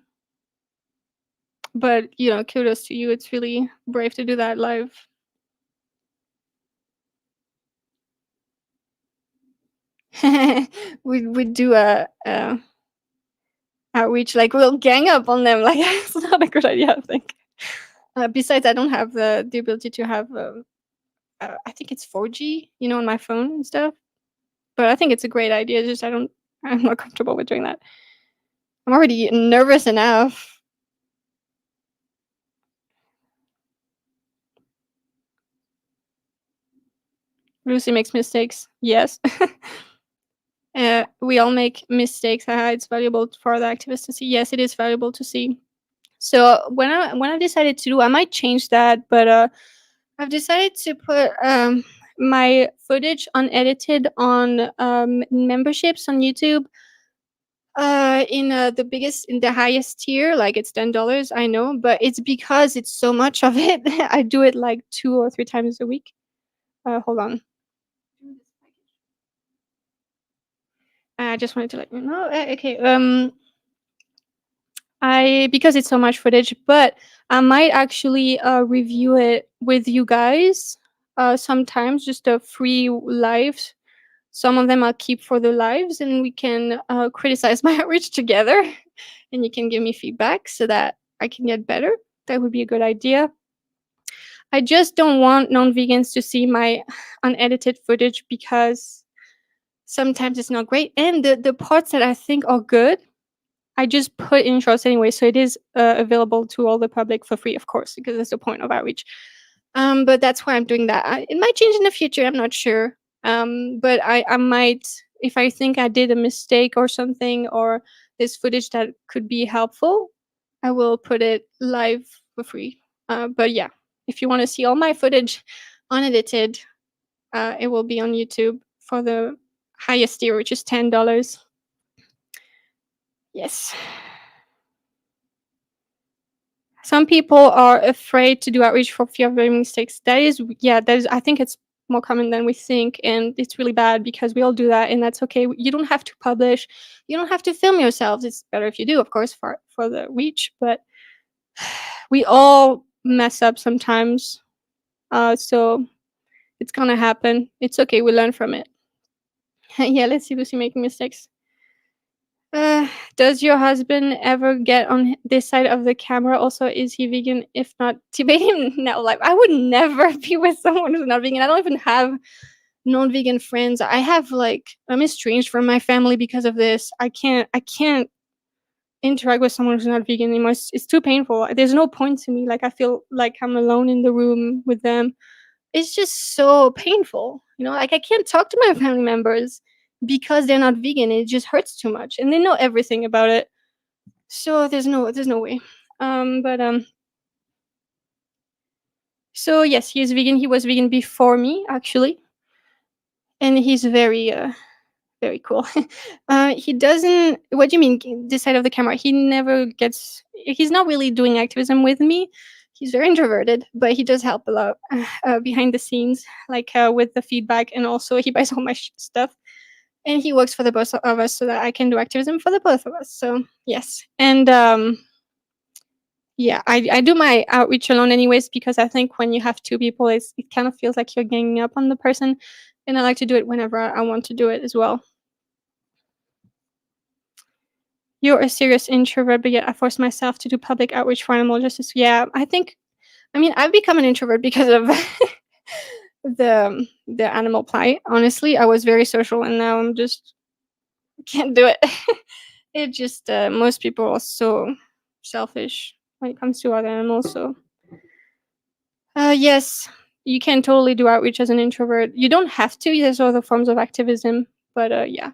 kudos to you. It's really brave to do that live. we do a outreach, like we'll gang up on them. Like it's not a good idea, I think. Besides, I don't have the ability to have I think it's 4G, on my phone and stuff. But I think it's a great idea. Just I'm not comfortable with doing that. I'm already nervous enough. Lucy makes mistakes. Yes. We all make mistakes. It's valuable for the activists to see. Yes, it is valuable to see. So when I decided to do, I might change that, but I've decided to put my footage unedited on memberships on YouTube. In the highest tier, like it's $10, I know, but it's because it's so much of it. I do it like 2 or 3 times a week. Hold on. I just wanted to let you know. Okay. Because it's so much footage, but I might actually review it with you guys. Sometimes just a free lives. Some of them I'll keep for the lives, and we can criticize my outreach together, and you can give me feedback so that I can get better. That would be a good idea. I just don't want non-vegans to see my unedited footage because sometimes it's not great, and the parts that I think are good, I just put in shorts anyway, so it is available to all the public for free, of course, because that's the point of outreach. But that's why I'm doing that. It might change in the future, I'm not sure. But I might, if I think I did a mistake or something, or there's footage that could be helpful, I will put it live for free. But yeah, if you want to see all my footage unedited, it will be on YouTube for the highest tier, which is $10. Yes. Some people are afraid to do outreach for fear of making mistakes. That is, I think it's more common than we think, and it's really bad because we all do that, and that's okay. You don't have to publish, you don't have to film yourselves. It's better if you do, of course, for the reach, but we all mess up sometimes. So it's gonna happen. It's okay, we learn from it. Yeah, let's see Lucy making mistakes. Does your husband ever get on this side of the camera? Also, is he vegan? If not, debate him now. Like, I would never be with someone who's not vegan. I don't even have non-vegan friends. I'm estranged from my family because of this. I can't interact with someone who's not vegan anymore. It's too painful. There's no point to me. Like, I feel like I'm alone in the room with them. It's just so painful. Like, I can't talk to my family members because they're not vegan. It just hurts too much, and they know everything about it. So there's no way. So yes, he is vegan. He was vegan before me, actually, and he's very very cool. He doesn't. What do you mean, this side of the camera? He never gets. He's not really doing activism with me. He's very introverted, but he does help a lot behind the scenes, like with the feedback, and also he buys all my stuff. And he works for the both of us so that I can do activism for the both of us. So yes, and yeah, I do my outreach alone anyways, because I think when you have 2 people, it kind of feels like you're ganging up on the person, and I like to do it whenever I want to do it as well. You're a serious introvert, but yet I force myself to do public outreach for animal justice. Yeah, I've become an introvert because of the animal plight. Honestly, I was very social, and now I'm just can't do it. It just most people are so selfish when it comes to other animals. So yes, you can totally do outreach as an introvert. You don't have to. There's other forms of activism, but yeah.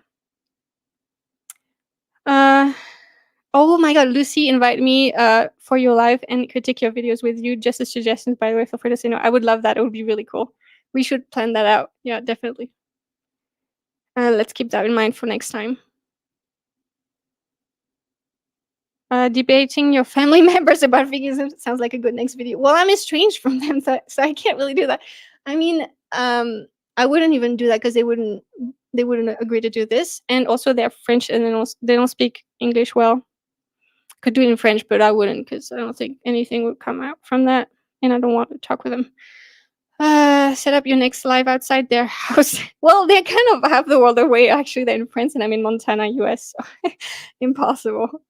Oh my god, Lucy invited me for your live and critique your videos with you. Just as suggestions, by the way, feel free to say no. I would love that. It would be really cool. We should plan that out. Yeah, definitely. Let's keep that in mind for next time. Debating your family members about veganism sounds like a good next video. Well, I'm estranged from them, so I can't really do that. I mean, I wouldn't even do that because they wouldn't agree to do this. And also, they're French, and they don't speak English well. Could do it in French, but I wouldn't because I don't think anything would come out from that, and I don't want to talk with them. set up your next live outside their house. Well, they kind of have the world away. Actually, they're in France and I'm in Montana, US. So impossible.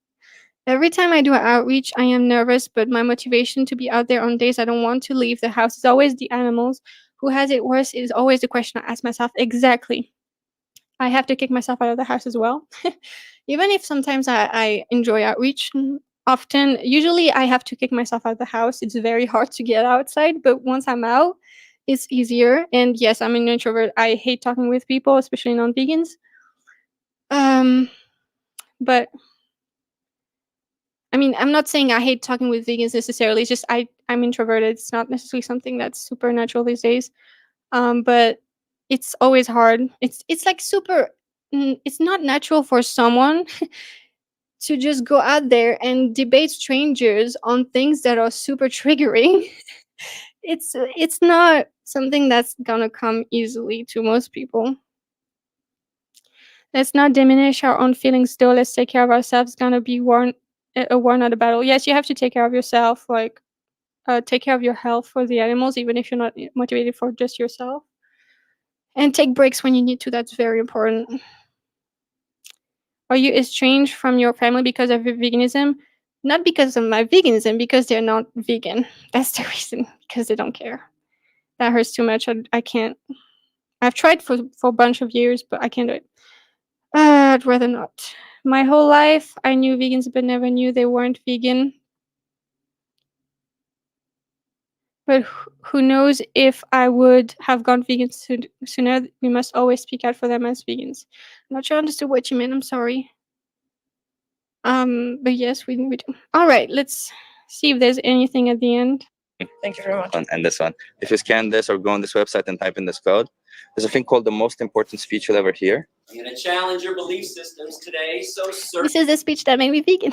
Every time I do an outreach, I am nervous, but my motivation to be out there on days I don't want to leave the house is always the animals. Who has it worse is always the question I ask myself. Exactly. I have to kick myself out of the house as well. Even if sometimes I enjoy outreach, usually I have to kick myself out of the house. It's very hard to get outside, but once I'm out, it's easier. And yes, I'm an introvert. I hate talking with people, especially non-vegans. But I mean, I'm not saying I hate talking with vegans necessarily. It's just I'm introverted. It's not necessarily something that's super natural these days. But it's always hard. It's like super. It's not natural for someone to just go out there and debate strangers on things that are super triggering. It's not something that's gonna come easily to most people. Let's not diminish our own feelings though. Let's take care of ourselves. It's gonna be a war, not a battle. Yes, you have to take care of yourself. Like, take care of your health for the animals, even if you're not motivated for just yourself. And take breaks when you need to. That's very important. Are you estranged from your family because of your veganism? Not because of my veganism, because they're not vegan. That's the reason, because they don't care. That hurts too much. I can't. I've tried for a bunch of years, but I can't do it. I'd rather not. My whole life, I knew vegans, but never knew they weren't vegan. But who knows if I would have gone vegan sooner. We must always speak out for them as vegans. I'm not sure I understood what you meant. I'm sorry. But yes, we do. All right, let's see if there's anything at the end. Thank you very much. And this one, if you scan this or go on this website and type in this code, there's a thing called the most important speech you'll ever hear. I'm going to challenge your belief systems today. So, This is the speech that made me vegan.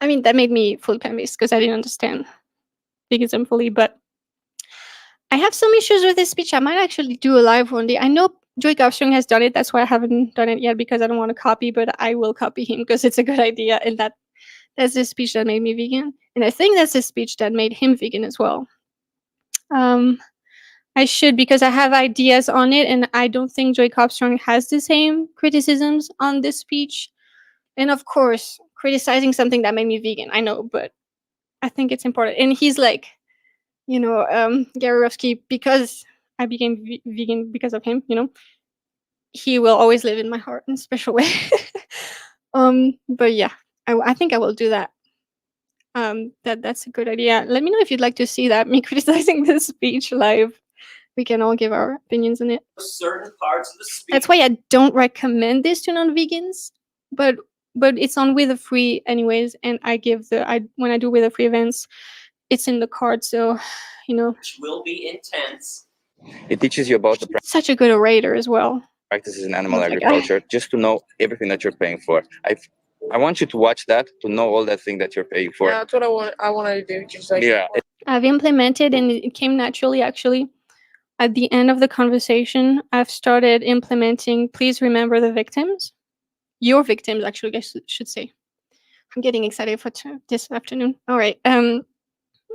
I mean, that made me fully plant-based because I didn't understand veganism fully. But I have some issues with this speech. I might actually do a live one day. I know Geographic has done it. That's why I haven't done it yet, because I don't want to copy, but I will copy him because it's a good idea. And that's the speech that made me vegan. And I think that's the speech that made him vegan as well. I should, because I have ideas on it, and I don't think Joy Copstrong has the same criticisms on this speech. And of course, criticizing something that made me vegan, I know, but I think it's important. And he's like, you know, Geographic, because I became vegan because of him, you know, he will always live in my heart in a special way. But yeah, I think I will do that. That's a good idea. Let me know if you'd like to see that, me criticizing this speech live. We can all give our opinions on it. certain parts of the speech. That's why I don't recommend this to non-vegans, but it's on With a Free anyways, and I give when I do With a Free events, it's in the card, so you know. Which will be intense. It teaches you about the Such a good orator as well. practices in animal agriculture, just to know everything that you're paying for. I want you to watch that, to know all that thing that you're paying for. Yeah, that's what I wanted to do. Just like, Yeah. I've implemented, and it came naturally actually. At the end of the conversation, I've started implementing, please remember the victims. Your victims, actually, I should say. I'm getting excited for this afternoon. All right.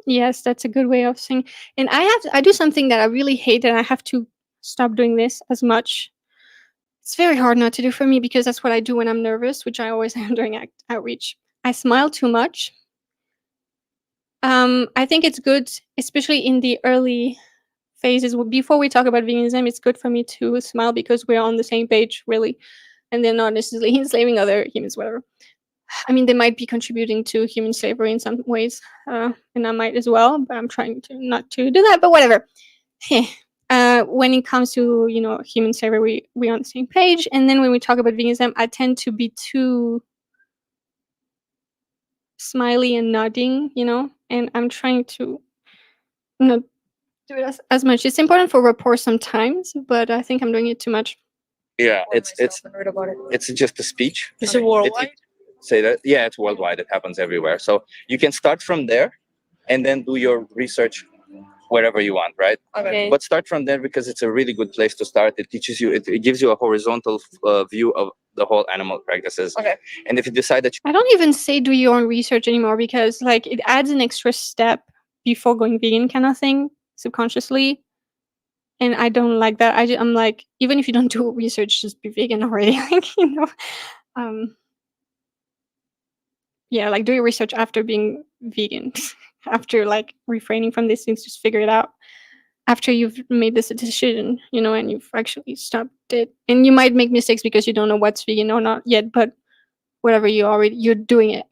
Yes, that's a good way of saying. And I do something that I really hate, and I have to stop doing this as much. It's very hard not to do for me, because that's what I do when I'm nervous, which I always am during outreach. I smile too much. I think it's good, especially in the early phases. Before we talk about veganism, it's good for me to smile because we're on the same page, really. And they're not necessarily enslaving other humans, whatever. I mean, they might be contributing to human slavery in some ways, and I might as well, but I'm trying to not to do that, but whatever. When it comes to, you know, human slavery, we're on the same page. And then when we talk about veganism, I tend to be too smiley and nodding, you know, and I'm trying to not do it as much. It's important for rapport sometimes, but I think I'm doing it too much. Yeah, it's read about it. it's just a speech. Is it worldwide? Say that, yeah, it's worldwide. It happens everywhere. So you can start from there, and then do your research wherever you want, right? Okay. But start from there because it's a really good place to start. It teaches you, it gives you a horizontal view of the whole animal practices. Okay. And if you decide that I don't even say do your own research anymore, because like it adds an extra step before going vegan kind of thing, subconsciously. and I don't like that. I'm like, even if you don't do research, just be vegan already. Like, um, yeah, like do your research after being vegan, after like refraining from these things, just figure it out after you've made this decision, and you've actually stopped it. And you might make mistakes because you don't know what's vegan or not yet, but whatever, you're doing it,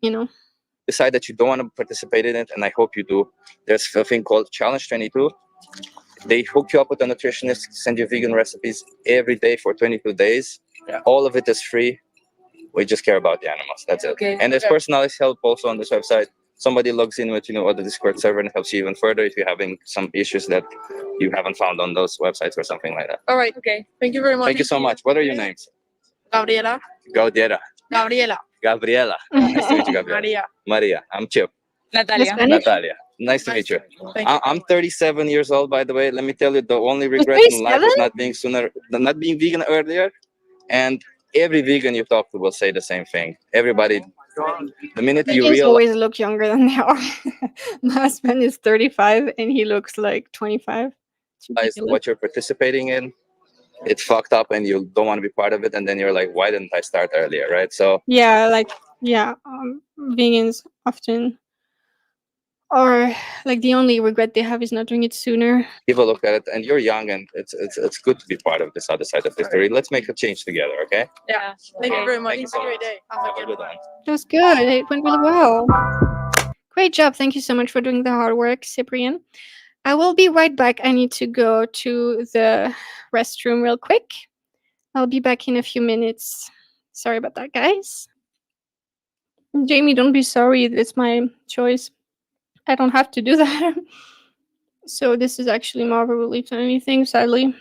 Decide that you don't want to participate in it, and I hope you do. There's a thing called Challenge 22. They hook you up with a nutritionist, send you vegan recipes every day for 22 days. All of it is free. We just care about the animals. That's it. Okay. And there's personalized help also on this website. Somebody logs in with or the Discord server and helps you even further if you're having some issues that you haven't found on those websites or something like that. All right. Okay. Thank you very much. Thank you so much. What are your names? Gabriela. Gaudiera. Gabriela. Gabriela. Nice to meet you, Gabriela. Maria. Maria. I'm Chip. Natalia. Natalia. Nice to meet you. Thank you. I'm 37 years old, by the way. Let me tell you, the only regret in life 37? is not being vegan earlier. And every vegan you talk to will say the same thing. Everybody, the minute you Vegans realize, always look younger than they are. My husband is 35 and he looks like 25. It's ridiculous. what you're participating in, it's fucked up and you don't want to be part of it. And then you're like, why didn't I start earlier? Right. So Yeah, vegans often are like the only regret they have is not doing it sooner. give a look at it. And you're young and it's good to be part of this other side of history. Let's make a change together. Okay. Yeah. Thank you very much. Thank you Have so a great much. day. Have a good one. That was good. It went really well. Great job. Thank you so much for doing the hard work, Cyprian. I will be right back. I need to go to the restroom real quick. I'll be back in a few minutes. Sorry about that, guys. Jamie, don't be sorry. It's my choice. I don't have to do that. So this is actually more of a relief than anything, sadly.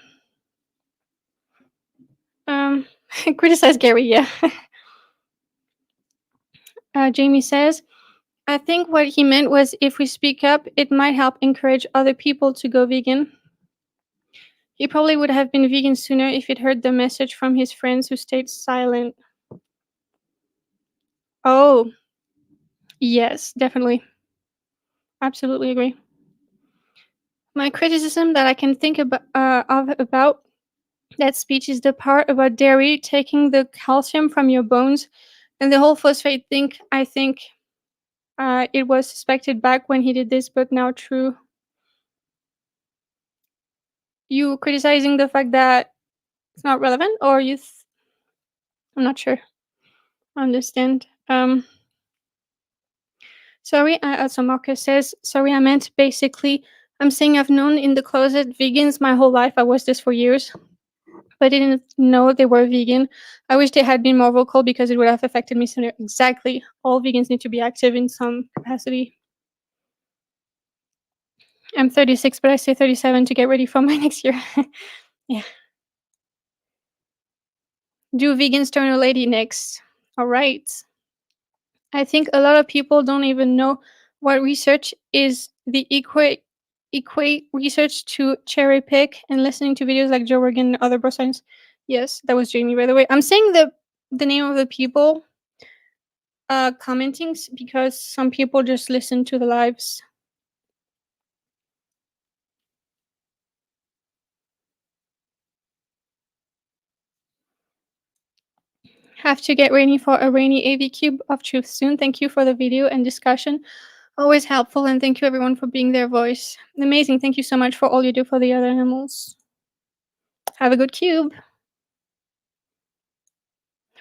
Criticize Gary, yeah. Jamie says, I think what he meant was if we speak up, it might help encourage other people to go vegan. He probably would have been vegan sooner if he'd heard the message from his friends who stayed silent. Oh, yes, definitely. Absolutely agree. My criticism that I can think about that speech is the part about dairy taking the calcium from your bones and the whole phosphate thing. I think it was suspected back when he did this, but now true. You criticizing the fact that it's not relevant, or I'm not sure. I understand. Sorry, also Marcus says, sorry, I meant basically, I'm saying I've known in the closet vegans my whole life. I was this for years, but I didn't know they were vegan. I wish they had been more vocal because it would have affected me sooner. Exactly. All vegans need to be active in some capacity. I'm 36, but I say 37 to get ready for my next year. Yeah. Do VeganStonerLady next. All right. I think a lot of people don't even know what research is. The equate research to cherry pick and listening to videos like Joe Rogan and other bro science. Yes, that was Jamie, by the way. I'm saying the name of the people commenting because some people just listen to the lives. Have to get ready for a rainy AV Cube of Truth soon. Thank you for the video and discussion. Always helpful, and thank you everyone for being their voice. Amazing. Thank you so much for all you do for the other animals. Have a good cube.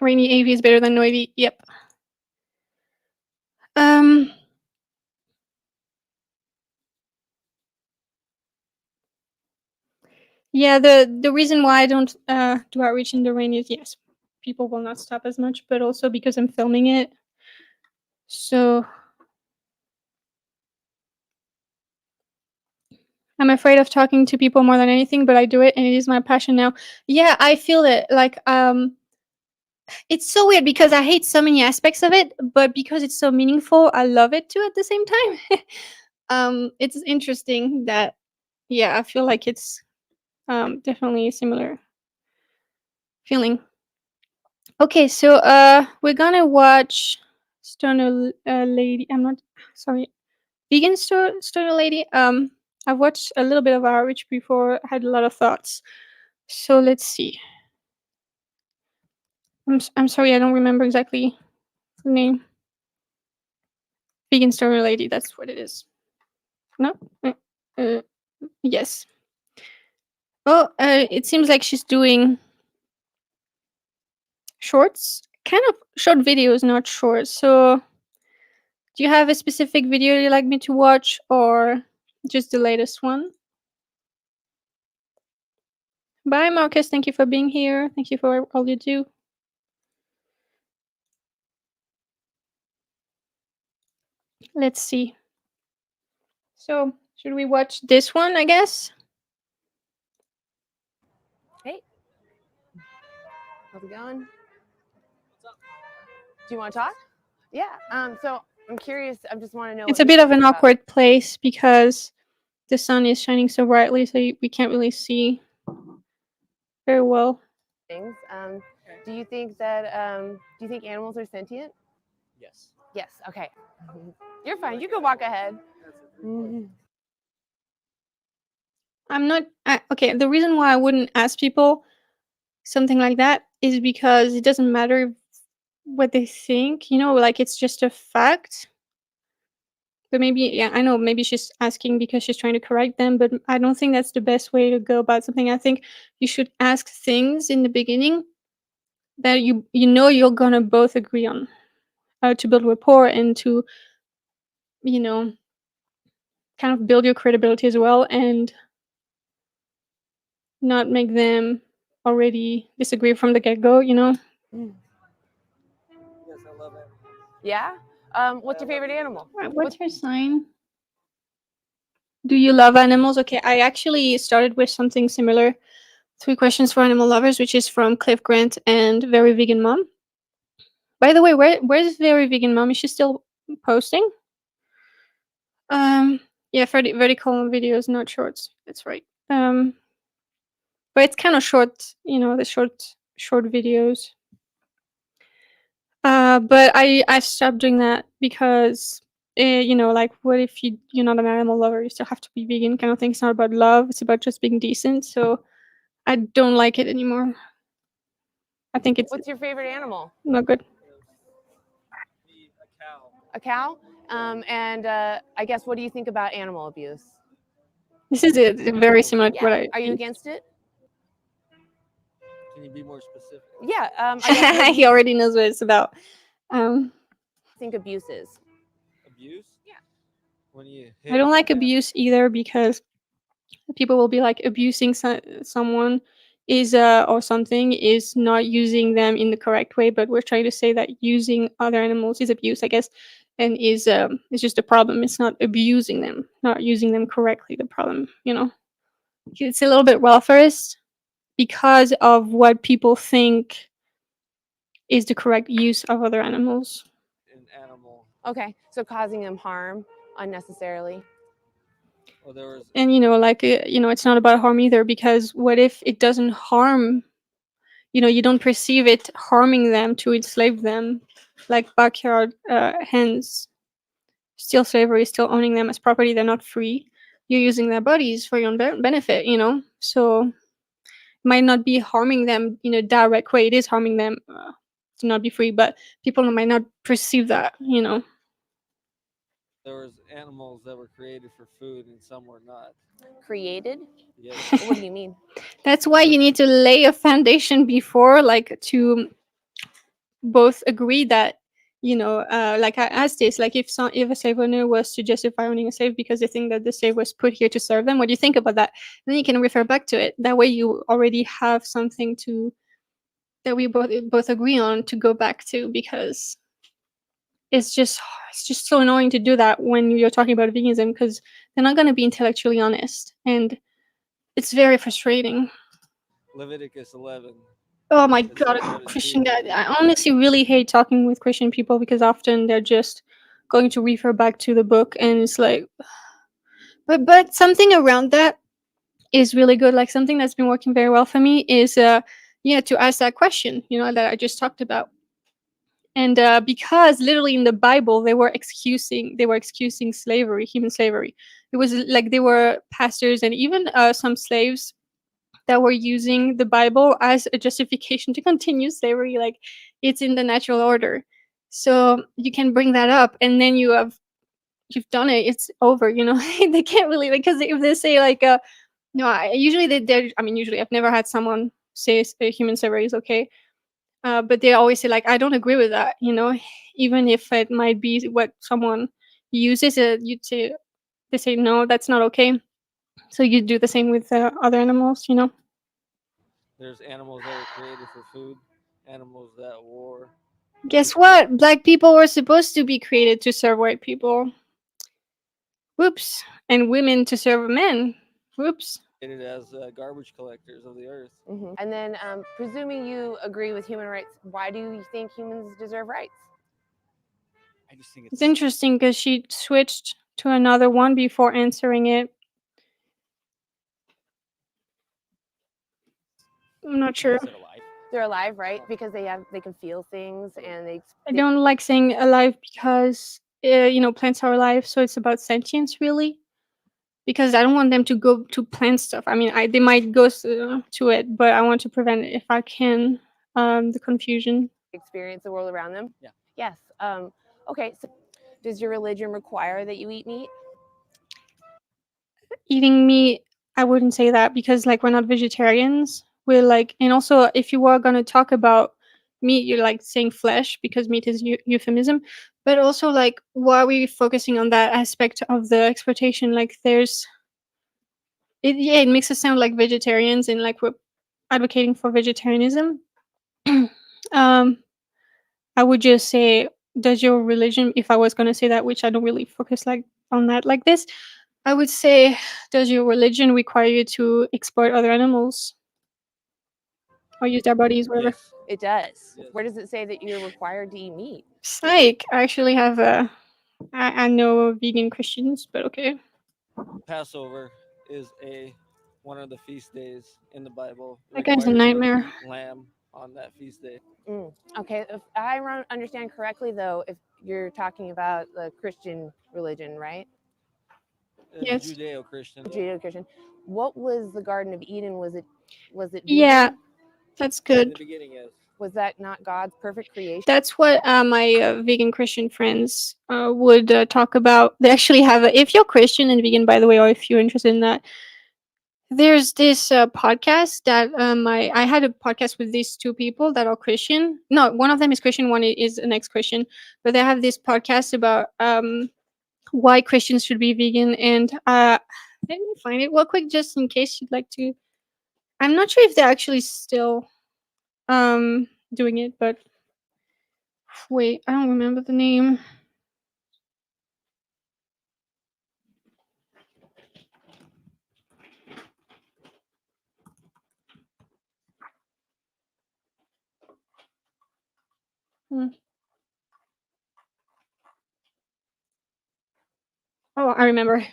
Rainy AV is better than no AV. Yep. Yeah, the reason why I don't do outreach in the rain is, yes, people will not stop as much, but also because I'm filming it. So I'm afraid of talking to people more than anything, but I do it and it is my passion now. Yeah, I feel it. Like it's so weird because I hate so many aspects of it, but because it's so meaningful, I love it too at the same time. It's interesting that, yeah, I feel like it's definitely a similar feeling. Okay, so we're gonna watch Stoner Lady. I'm not sorry, Stoner Lady. I've watched a little bit of our, which before had a lot of thoughts. So let's see. I'm sorry, I don't remember exactly the name. VeganStonerLady, that's what it is. No? Yes. Oh, it seems like she's doing shorts, kind of short videos, not short. So, do you have a specific video you'd like me to watch, or just the latest one? Bye, Marcus. Thank you for being here. Thank you for all you do. Let's see. So, should we watch this one, I guess? Hey. How's it going? Do you want to talk? Yeah. So I'm curious. I just want to know. It's a bit of an awkward place because the sun is shining so brightly, so we can't really see very well. Things. Do you think that? Do you think animals are sentient? Yes. Yes. Okay. You're fine. You can walk ahead. I'm not okay. The reason why I wouldn't ask people something like that is because it doesn't matter what they think. You know, like it's just a fact. But maybe, yeah, I know maybe she's asking because she's trying to correct them, but I don't think that's the best way to go about something. I think you should ask things in the beginning that you know you're gonna both agree on, to build rapport and to, you know, kind of build your credibility as well, and not make them already disagree from the get-go, you know? Yes, I love it. Yeah? What's your favorite animal? What's your sign? Do you love animals? Okay, I actually started with something similar. 3 questions for animal lovers, which is from Cliff Grant and Very Vegan Mom. By the way, where's Very Vegan Mom? Is she still posting? Yeah, vertical videos, not shorts. That's right. But it's kind of short, you know, the short videos. But I've stopped doing that because, you know, like, what if you're not an animal lover? You still have to be vegan, kind of thing. It's not about love. It's about just being decent. So I don't like it anymore. I think it's What's your favorite animal? not good. A cow. And I guess, what do you think about animal abuse? This is very similar to what I Are you think. against it? Can you be more specific? Yeah. I guess, He already knows what it's about. think abuse is. Abuse? Yeah. When you I don't like abuse either because people will be like abusing someone is or something is not using them in the correct way, but we're trying to say that using other animals is abuse, I guess, and is it's just a problem. It's not abusing them, not using them correctly. The problem, you know, it's a little bit welfarist because of what people think is the correct use of other animals. An animal. Okay, so causing them harm unnecessarily. Well, there was. And you know, like, you know, it's not about harm either, because what if it doesn't harm, you know, you don't perceive it harming them to enslave them, like backyard hens. Still slavery, still owning them as property. They're not free. You're using their bodies for your own benefit, you know. So it might not be harming them in a direct way. It is harming them to not be free, but people might not perceive that, you know. There was animals that were created for food and some were not. Created? Yes. What do you mean? That's why you need to lay a foundation before, like, to both agree that, you know, like I asked this, like, if a slave owner was to justify owning a slave because they think that the slave was put here to serve them, what do you think about that? Then you can refer back to it. That way you already have something that we both agree on to go back to, because it's just so annoying to do that when you're talking about veganism, because they're not going to be intellectually honest, and it's very frustrating. Leviticus 11. Oh my god, Christian guy. I honestly really hate talking with Christian people because often they're just going to refer back to the book, and it's like, but something around that is really good. Like, something that's been working very well for me is to ask that question, you know, that I just talked about. And because literally in the Bible they were excusing slavery, human slavery. It was like they were pastors and even some slaves that were using the Bible as a justification to continue slavery. Like, it's in the natural order. So you can bring that up, and then you've done it. It's over. They can't really, because if they say like, no, usually they're. I mean, usually I've never had someone say human slavery is okay. But they always say like, I don't agree with that. Even if it might be what someone uses, they say no, that's not okay. So you do the same with other animals. There's animals that were created for food, animals that war. Guess what? Black people were supposed to be created to serve white people. Whoops. And women to serve men. Whoops. Created as garbage collectors of the earth. And then, presuming you agree with human rights, why do you think humans deserve rights? I just think It's interesting because she switched to another one before answering it. I'm not sure. They're alive, right? Because they can feel things, and I don't like saying alive because plants are alive, so it's about sentience really. Because I don't want them to go to plant stuff. I mean, they might go to it, but I want to prevent it if I can. The confusion. experience the world around them. Yeah. Yes. Okay. So, does your religion require that you eat meat? Eating meat, I wouldn't say that because like we're not vegetarians. We're like, and also if you were gonna talk about meat, you're like saying flesh because meat is euphemism. But also like, why are we focusing on that aspect of the exploitation? Like, it makes us sound like vegetarians and like we're advocating for vegetarianism. I would just say, does your religion, if I was gonna say that, which I don't really focus like on that like this, I would say, does your religion require you to exploit other animals or use their bodies, whatever? Yes. It does. Yes. Where does it say that you're required to eat meat? Psych! I actually have I know vegan Christians, but okay. Passover is one of the feast days in the Bible. That guy's a Required you to nightmare. eat lamb on that feast day. Okay. If I understand correctly, though, if you're talking about the Christian religion, right? Yes. Judeo-Christian. Judeo-Christian. What was the Garden of Eden? Was it vegan? Yeah, that's In the good. beginning, yes. Was that not God's perfect creation? That's what my vegan Christian friends would talk about. They actually have if you're Christian and vegan, by the way, or if you're interested in that, there's this podcast that I had a podcast with these two people that are Christian. No, one of them is Christian, one is an ex-Christian, but they have this podcast about why Christians should be vegan. And let me find it real quick, just in case you'd like to. I'm not sure if they're actually still doing it, but wait, I don't remember the name. Oh, I remember.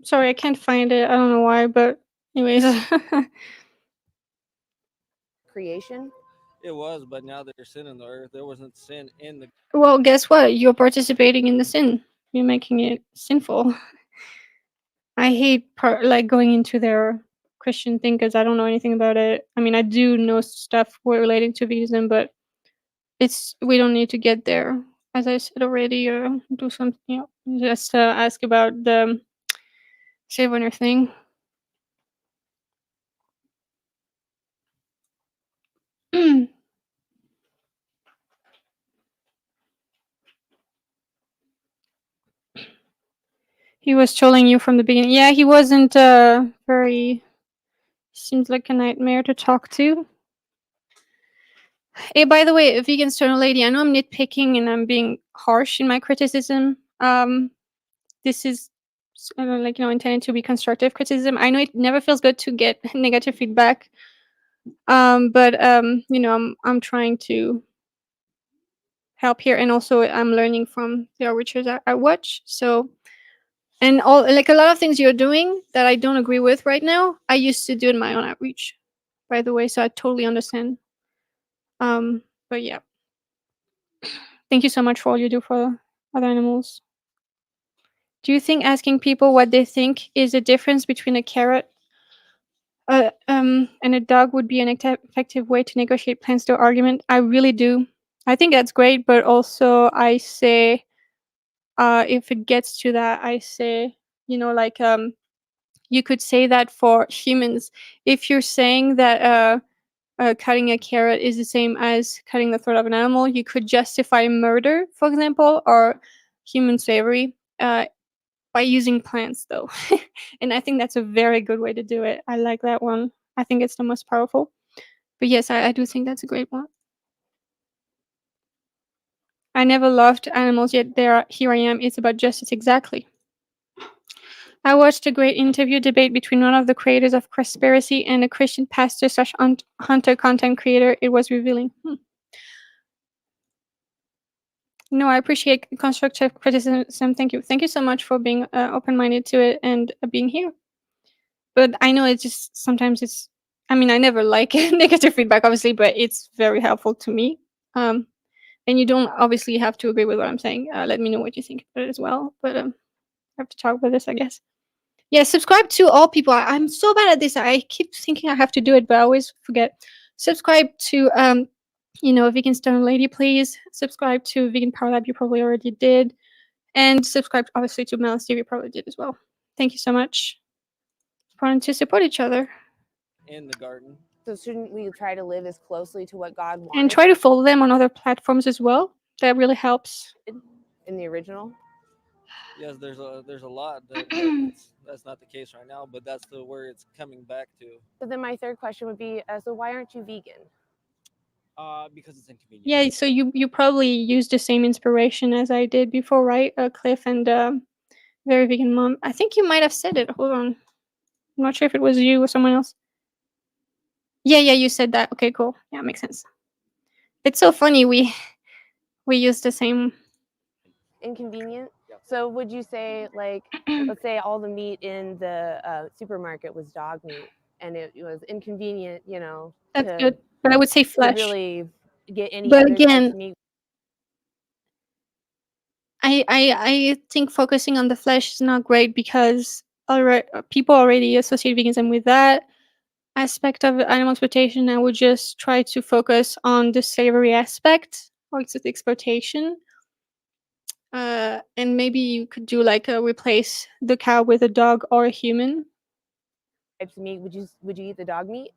Sorry, I can't find it. I don't know why, but anyways. Creation? It was, but now there's sin in the earth. There wasn't sin in the. Well, guess what? You're participating in the sin. You're making it sinful. I hate like going into their Christian thing because I don't know anything about it. I mean, I do know stuff relating to veganism, but we don't need to get there. As I said already, do something. Just ask about the save on your thing. He was trolling you from the beginning. Yeah, he wasn't very. Seems like a nightmare to talk to. Hey, by the way, VeganStonerLady, I know I'm nitpicking and I'm being harsh in my criticism. This is like, intended to be constructive criticism. I know it never feels good to get negative feedback, but I'm trying to help here, and also I'm learning from the outreachers I watch. So, and all, like, a lot of things you're doing that I don't agree with right now, I used to do in my own outreach, by the way. So I totally understand. But yeah, thank you so much for all you do for other animals. Do you think asking people what they think is the difference between a carrot and a dog would be an effective way to negotiate plans to argument? I really do. I think that's great, but also I say, if it gets to that, I say, like, you could say that for humans, if you're saying that cutting a carrot is the same as cutting the throat of an animal, you could justify murder, for example, or human slavery, by using plants, though. And I think that's a very good way to do it. I like that one. I think it's the most powerful. But yes, I do think that's a great one. I never loved animals, yet here I am. It's about justice, exactly. I watched a great interview debate between one of the creators of Conspiracy and a Christian pastor / hunter content creator. It was revealing. No, I appreciate constructive criticism. Thank you. Thank you so much for being open-minded to it and being here. But I know it's just sometimes I never like negative feedback, obviously, but it's very helpful to me. And you don't obviously have to agree with what I'm saying. Let me know what you think about it as well. But I have to talk about this, I guess. Yeah, subscribe to all people. I'm so bad at this. I keep thinking I have to do it, but I always forget. Subscribe to VeganStonerLady, please. Subscribe to Vegan Power Lab, you probably already did. And subscribe obviously to Itsmelandsteve, you probably did as well. Thank you so much. Important to support each other. In the garden. So shouldn't we try to live as closely to what God wanted? And try to follow them on other platforms as well. That really helps. In the original? Yes, there's a lot that's not the case right now, but that's where it's coming back to. But then my third question would be, so why aren't you vegan? Because it's inconvenient. Yeah, so you probably used the same inspiration as I did before, right? Cliff and Very Vegan Mom. I think you might have said it. Hold on. I'm not sure if it was you or someone else. Yeah, you said that. Okay, cool. Yeah, makes sense. It's so funny. We use the same. Inconvenient. So would you say, like, let's say all the meat in the supermarket was dog meat, and it was inconvenient, That's good. But I would say flesh. To really get any But other again, types of meat. I think focusing on the flesh is not great because people already associate veganism with that aspect of animal exploitation. I would just try to focus on the slavery aspect or exploitation. And maybe you could do like replace the cow with a dog or a human. Types of meat. Would you eat the dog meat?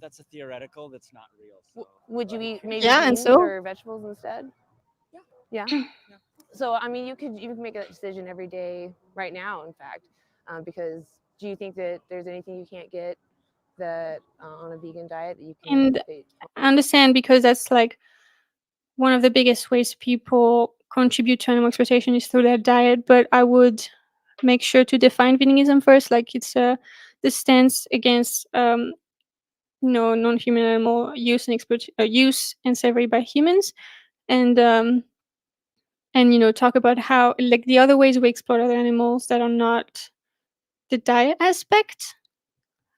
That's a theoretical. That's not real. So. Would you eat maybe beans or vegetables instead? Yeah. So you could make a decision every day right now, in fact, because do you think that there's anything you can't get that on a vegan diet that you can? And I understand, because that's like one of the biggest ways people contribute to animal exploitation is through their diet. But I would make sure to define veganism first, like it's the stance against non-human animal use and slavery by humans, and talk about how, like, the other ways we exploit other animals that are not the diet aspect,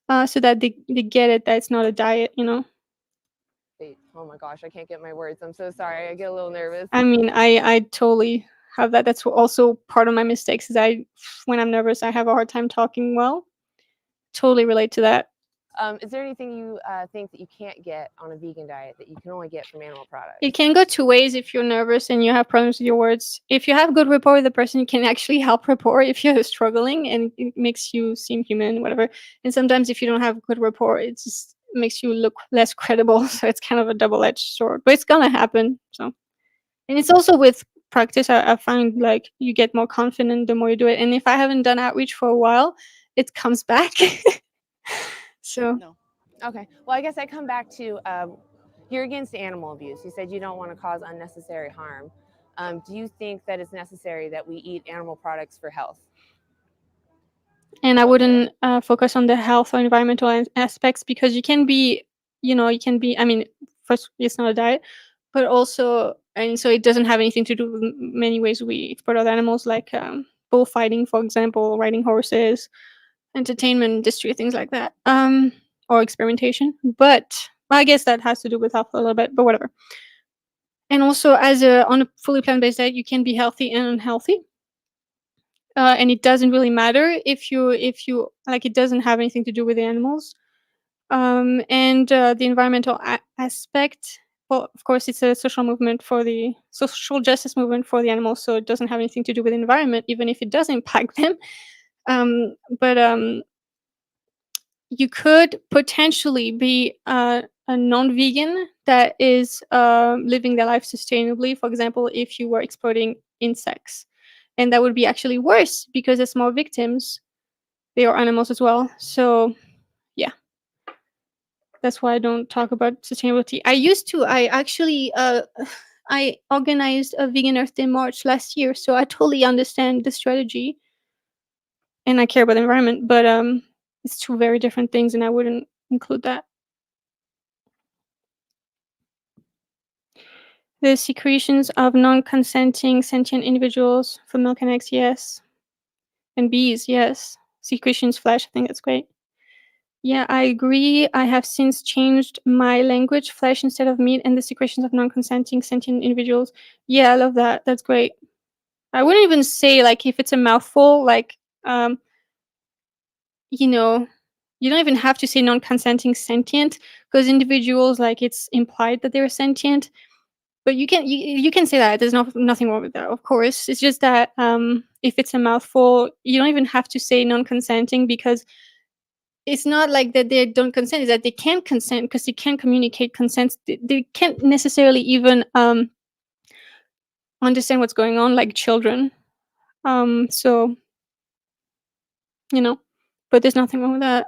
so that they get it that it's not a diet. Wait, oh my gosh, I can't get my words. I'm so sorry. I get a little nervous. I totally have that. That's also part of my mistakes, is when I'm nervous, I have a hard time talking well. Totally relate to that. Is there anything you think that you can't get on a vegan diet that you can only get from animal products? It can go two ways. If you're nervous and you have problems with your words, if you have good rapport with the person, you can actually help rapport if you're struggling, and it makes you seem human, whatever. And sometimes if you don't have good rapport, it just makes you look less credible. So it's kind of a double-edged sword, but it's gonna happen. So, and it's also with practice. I find like you get more confident the more you do it. And if I haven't done outreach for a while, it comes back. So no. Okay. Well, I guess I come back to you're against animal abuse. You said you don't want to cause unnecessary harm. Do you think that it's necessary that we eat animal products for health? And I wouldn't focus on the health or environmental aspects, because you can be, I mean, first, it's not a diet, but also, and so it doesn't have anything to do with many ways we exploit other animals, like bullfighting, for example, riding horses, entertainment industry, things like that, or experimentation. But I guess that has to do with health a little bit, but whatever. And also, on a fully plant-based diet, you can be healthy and unhealthy. And it doesn't really matter if you like, it doesn't have anything to do with the animals. And the environmental aspect, well, of course, it's a social movement for the social justice movement for the animals, so it doesn't have anything to do with the environment, even if it does impact them. But you could potentially be a non-vegan that is living their life sustainably, for example, if you were exploiting insects. And that would be actually worse, because there's more victims. They are animals as well. So, yeah. That's why I don't talk about sustainability. I actually I organized a Vegan Earth Day March last year, so I totally understand the strategy. And I care about the environment, but it's two very different things, and I wouldn't include that. The secretions of non-consenting sentient individuals for milk and eggs, yes. And bees, yes. Secretions, flesh, I think that's great. Yeah, I agree. I have since changed my language, flesh instead of meat, and the secretions of non-consenting sentient individuals. Yeah, I love that. That's great. I wouldn't even say, like, if it's a mouthful, like, you know, you don't even have to say non-consenting sentient, because individuals, like, it's implied that they're sentient. But you can say that. There's nothing wrong with that, of course. It's just that if it's a mouthful, you don't even have to say non-consenting, because it's not like that they don't consent. It's that they can't consent because they can't communicate consent. They can't necessarily even understand what's going on, like children. So, but there's nothing wrong with that.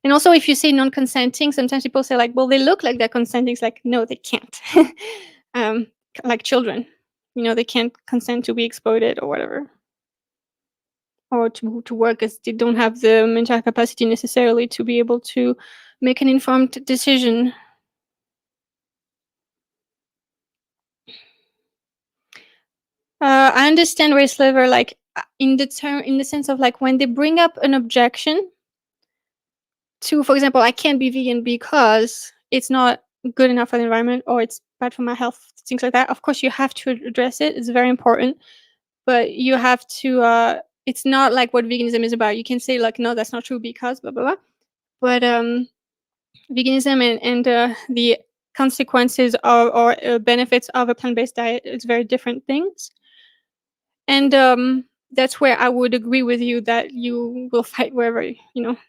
And also, if you say non-consenting, sometimes people say, like, well, they look like they're consenting. It's like, no, they can't. Like children, they can't consent to be exploited or whatever, or to work, as they don't have the mental capacity necessarily to be able to make an informed decision. I understand race sliver, like, in the sense of, like, when they bring up an objection to, for example, I can't be vegan because it's not good enough for the environment, or it's bad for my health, things like that. Of course, you have to address it. It's very important, but you have to. It's not like what veganism is about. You can say, like, no, that's not true because blah blah blah. But veganism and the consequences or benefits of a plant-based diet is very different things. And that's where I would agree with you that you will fight wherever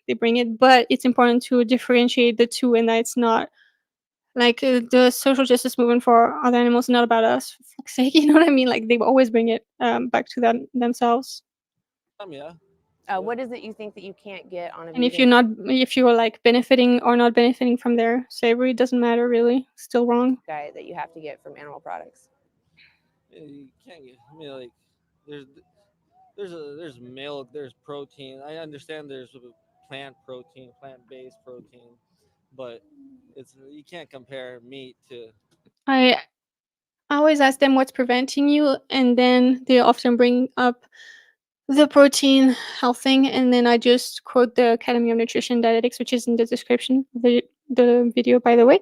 they bring it. But it's important to differentiate the two, and that it's not like the social justice movement for other animals, not about us. For fuck's sake, you know what I mean? Like, they always bring it back to themselves. Yeah. What is it you think that you can't get on a And vegan? if you're like benefiting or not benefiting from their savory, it doesn't matter really. Still wrong. Diet that you have to get from animal products. Yeah, you can't get. I mean, like, there's milk, there's protein. I understand there's plant protein, plant-based protein, but you can't compare meat to. I always ask them what's preventing you, and then they often bring up the protein health thing, and then I just quote the Academy of Nutrition Dietetics, which is in the description of the video, by the way.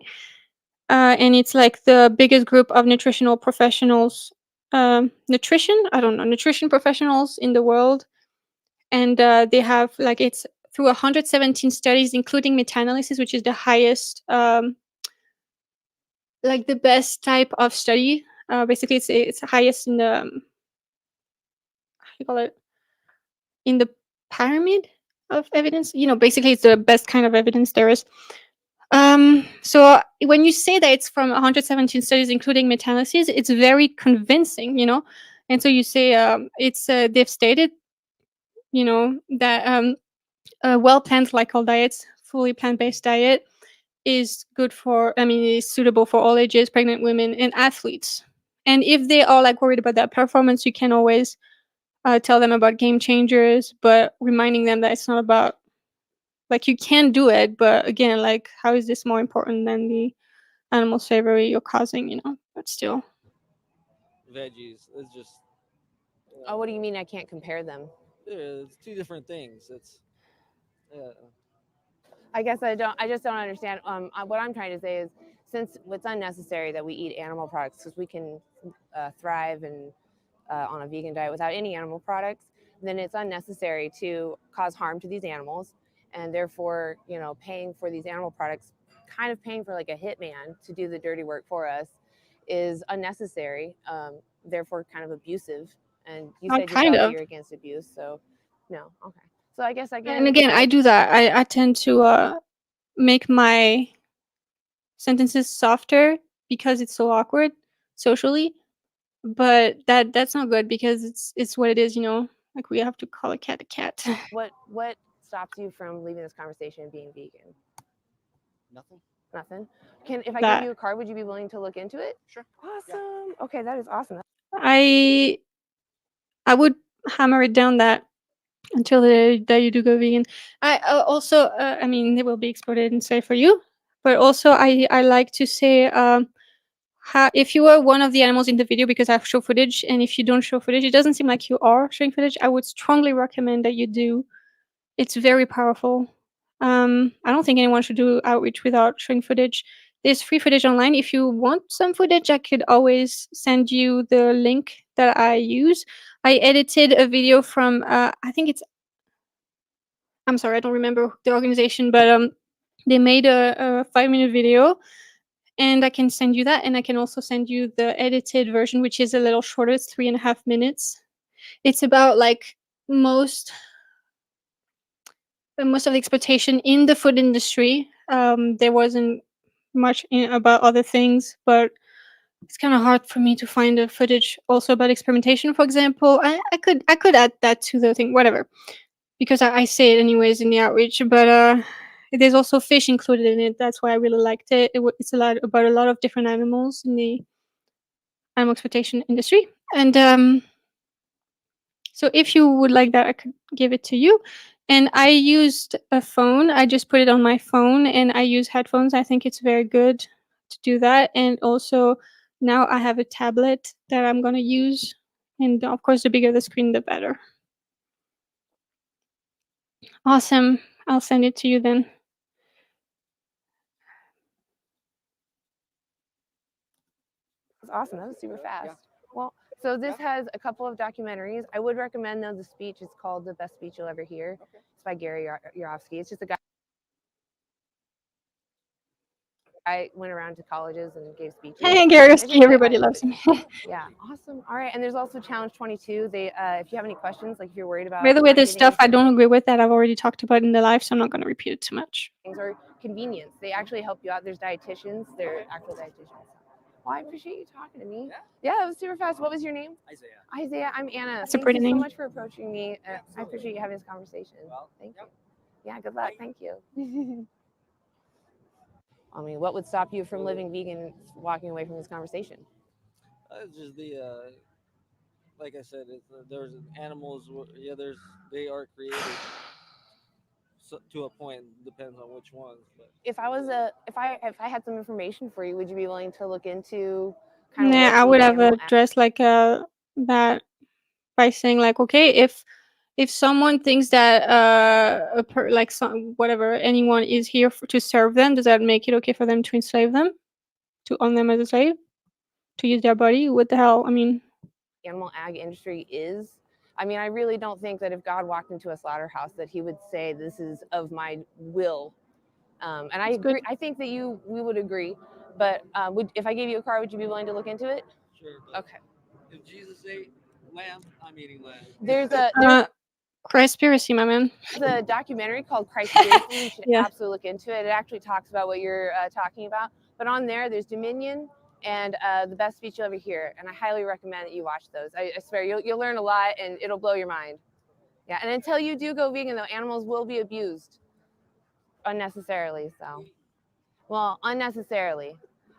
And it's like the biggest group of nutritional professionals, nutrition professionals in the world. And they have, like, it's through 117 studies, including meta-analysis, which is the highest, like the best type of study. Basically, it's highest in the, how do you call it? In the pyramid of evidence. Basically, it's the best kind of evidence there is. So when you say that it's from 117 studies, including meta-analysis, it's very convincing, And so you say it's they've stated, that a well-planned glycol diet, fully plant-based diet, is good for, is suitable for all ages, pregnant women, and athletes. And if they are like worried about that performance, you can always tell them about game changers, but reminding them that it's not about, like, you can do it, but again, like, how is this more important than the animal slavery you're causing, you know? But still. Veggies. It's just. Oh, what do you mean I can't compare them? Yeah, it's two different things. It's. Yeah. I guess I just don't understand. What I'm trying to say is, since it's unnecessary that we eat animal products, because we can thrive and on a vegan diet without any animal products, then it's unnecessary to cause harm to these animals, and therefore, you know, paying for these animal products, kind of paying for like a hitman to do the dirty work for us, is unnecessary. Therefore, kind of abusive. And you said yourself that you're against abuse, so no, okay. So I guess And again, I do that. I tend to make my sentences softer because it's so awkward socially. But that's not good because it's what it is, you know. Like, we have to call a cat a cat. What stops you from leaving this conversation and being vegan? Nothing. Nothing. If I give you a card, would you be willing to look into it? Sure. Awesome. Yeah. Okay, that is awesome. I would hammer it down that until the day that you do go vegan. I also, I mean, it will be exploited and safe for you, but also I like to say, if you are one of the animals in the video, because I have show footage, and if you don't show footage, it doesn't seem like you are showing footage. I would strongly recommend that you do. It's very powerful. I don't think anyone should do outreach without showing footage. There's free footage online. If you want some footage, I could always send you the link that I use. I edited a video from, I think it's, I'm sorry, I don't remember the organization, but they made a 5-minute video, and I can send you that, and I can also send you the edited version, which is a little shorter. It's 3.5 minutes. It's about like most of the exploitation in the food industry. There wasn't much about other things, but it's kind of hard for me to find the footage also about experimentation, for example. I could add that to the thing, whatever, because I say it anyways in the outreach. But there's also fish included in it. That's why I really liked it. It's a lot about a lot of different animals in the animal exploitation industry, and so if you would like that, I could give it to you. And I used a phone. I just put it on my phone, and I use headphones. I think it's very good to do that. And also, now I have a tablet that I'm gonna use. And of course, the bigger the screen, the better. Awesome. I'll send it to you then. That's awesome. That was super fast. Well, so this has a couple of documentaries. I would recommend, though, the speech. It's called The Best Speech You'll Ever Hear. It's by Gary Yourofsky. It's just a guy. I went around to colleges and gave speeches. Hey, Gary, everybody loves him. Yeah, awesome. All right, and there's also Challenge 22. They, if you have any questions, like if you're worried about. By the way, there's stuff I don't agree with that I've already talked about in the live, so I'm not going to repeat it too much. Or convenience. They actually help you out. There's dietitians. They're actual dietitians. Well, I appreciate you talking to me. Yeah, it was super fast. What was your name? Isaiah. Isaiah, I'm Anna. That's a pretty name. Thank you so much for approaching me. I appreciate you having this conversation. Thank you. Yeah, good luck. Thank you. I mean, what would stop you from living vegan, walking away from this conversation? Just the, like I said, there's animals. Yeah, they are created to a point. Depends on which ones. But if I had some information for you, would you be willing to look into? Nah, I would have addressed like that by saying like, okay, if someone thinks that like whatever anyone is here to serve them, does that make it okay for them to enslave them, to own them as a slave, to use their body? What the hell? I mean, animal ag industry is. I mean, I really don't think that if God walked into a slaughterhouse that he would say, "This is of my will." And I agree. I think that we would agree. But if I gave you a car, would you be willing to look into it? Sure. Okay. If Jesus ate lamb, I'm eating lamb. There's a Christspiracy, my man. There's a documentary called Christspiracy. You should absolutely look into it. It actually talks about what you're talking about. But on there's Dominion and The Best Speech You'll Ever Hear. And I highly recommend that you watch those. I swear, you'll learn a lot, and it'll blow your mind. Yeah, and until you do go vegan, though, animals will be abused unnecessarily. So, well, unnecessarily.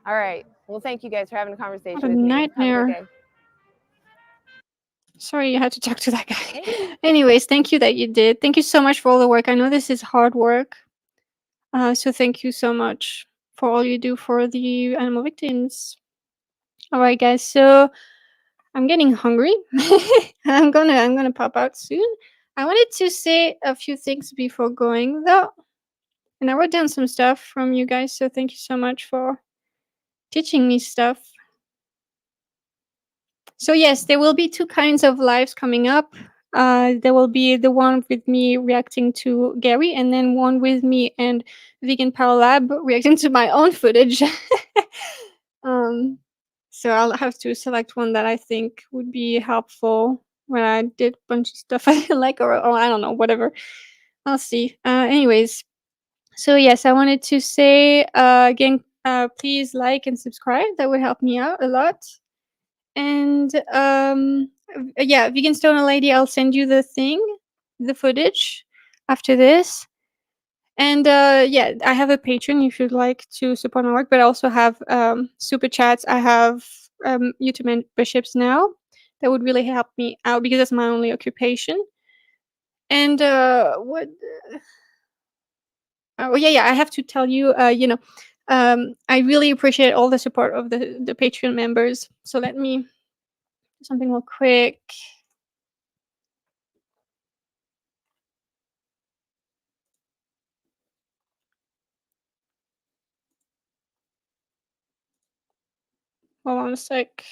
All right. Well, thank you guys for having a conversation What a with me. Have a nightmare. good day. Sorry you had to talk to that guy. Anyways, thank you that you did. Thank you so much for all the work. I know this is hard work. So thank you so much for all you do for the animal victims. All right, guys. So I'm getting hungry. I'm gonna pop out soon. I wanted to say a few things before going though. And I wrote down some stuff from you guys, so thank you so much for teaching me stuff. So yes, there will be two kinds of lives coming up. There will be the one with me reacting to Gary, and then one with me and Vegan Power Lab reacting to my own footage. So I'll have to select one that I think would be helpful when I did a bunch of stuff I didn't like, or I don't know, whatever. I'll see. Anyways, so yes, I wanted to say again, please like and subscribe. That would help me out a lot. And yeah, VeganStonerLady, I'll send you the footage after this. And yeah, I have a Patreon if you'd like to support my work, but I also have super chats. I have YouTube memberships now that would really help me out because that's my only occupation. And what? Oh yeah, I have to tell you, I really appreciate all the support of the Patreon members. So let me do something real quick. Hold on a sec.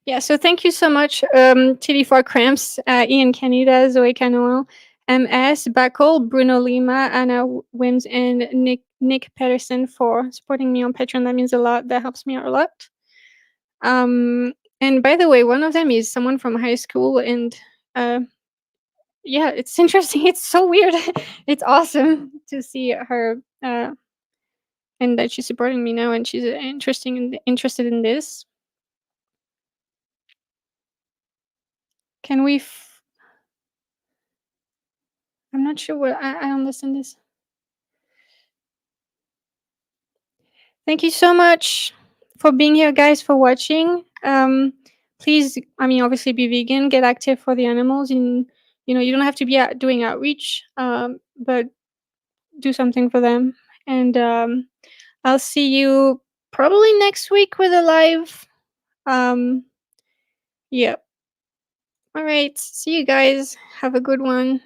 Yeah, so thank you so much, TV4 Cramps, Ian Canida, Zoe Canoel, MS, Bacol, Bruno Lima, Anna Wims, and Nick Pedersen for supporting me on Patreon. That means a lot. That helps me out a lot. And by the way, one of them is someone from high school, and yeah, it's interesting. It's so weird. It's awesome to see her, and that she's supporting me now, and she's interested in this. Can we? I'm not sure what I understand this. Thank you so much for being here, guys, for watching. Please, I mean, obviously be vegan, get active for the animals. And you don't have to be doing outreach, but do something for them. And I'll see you probably next week with a live. Yeah. All right. See you guys. Have a good one.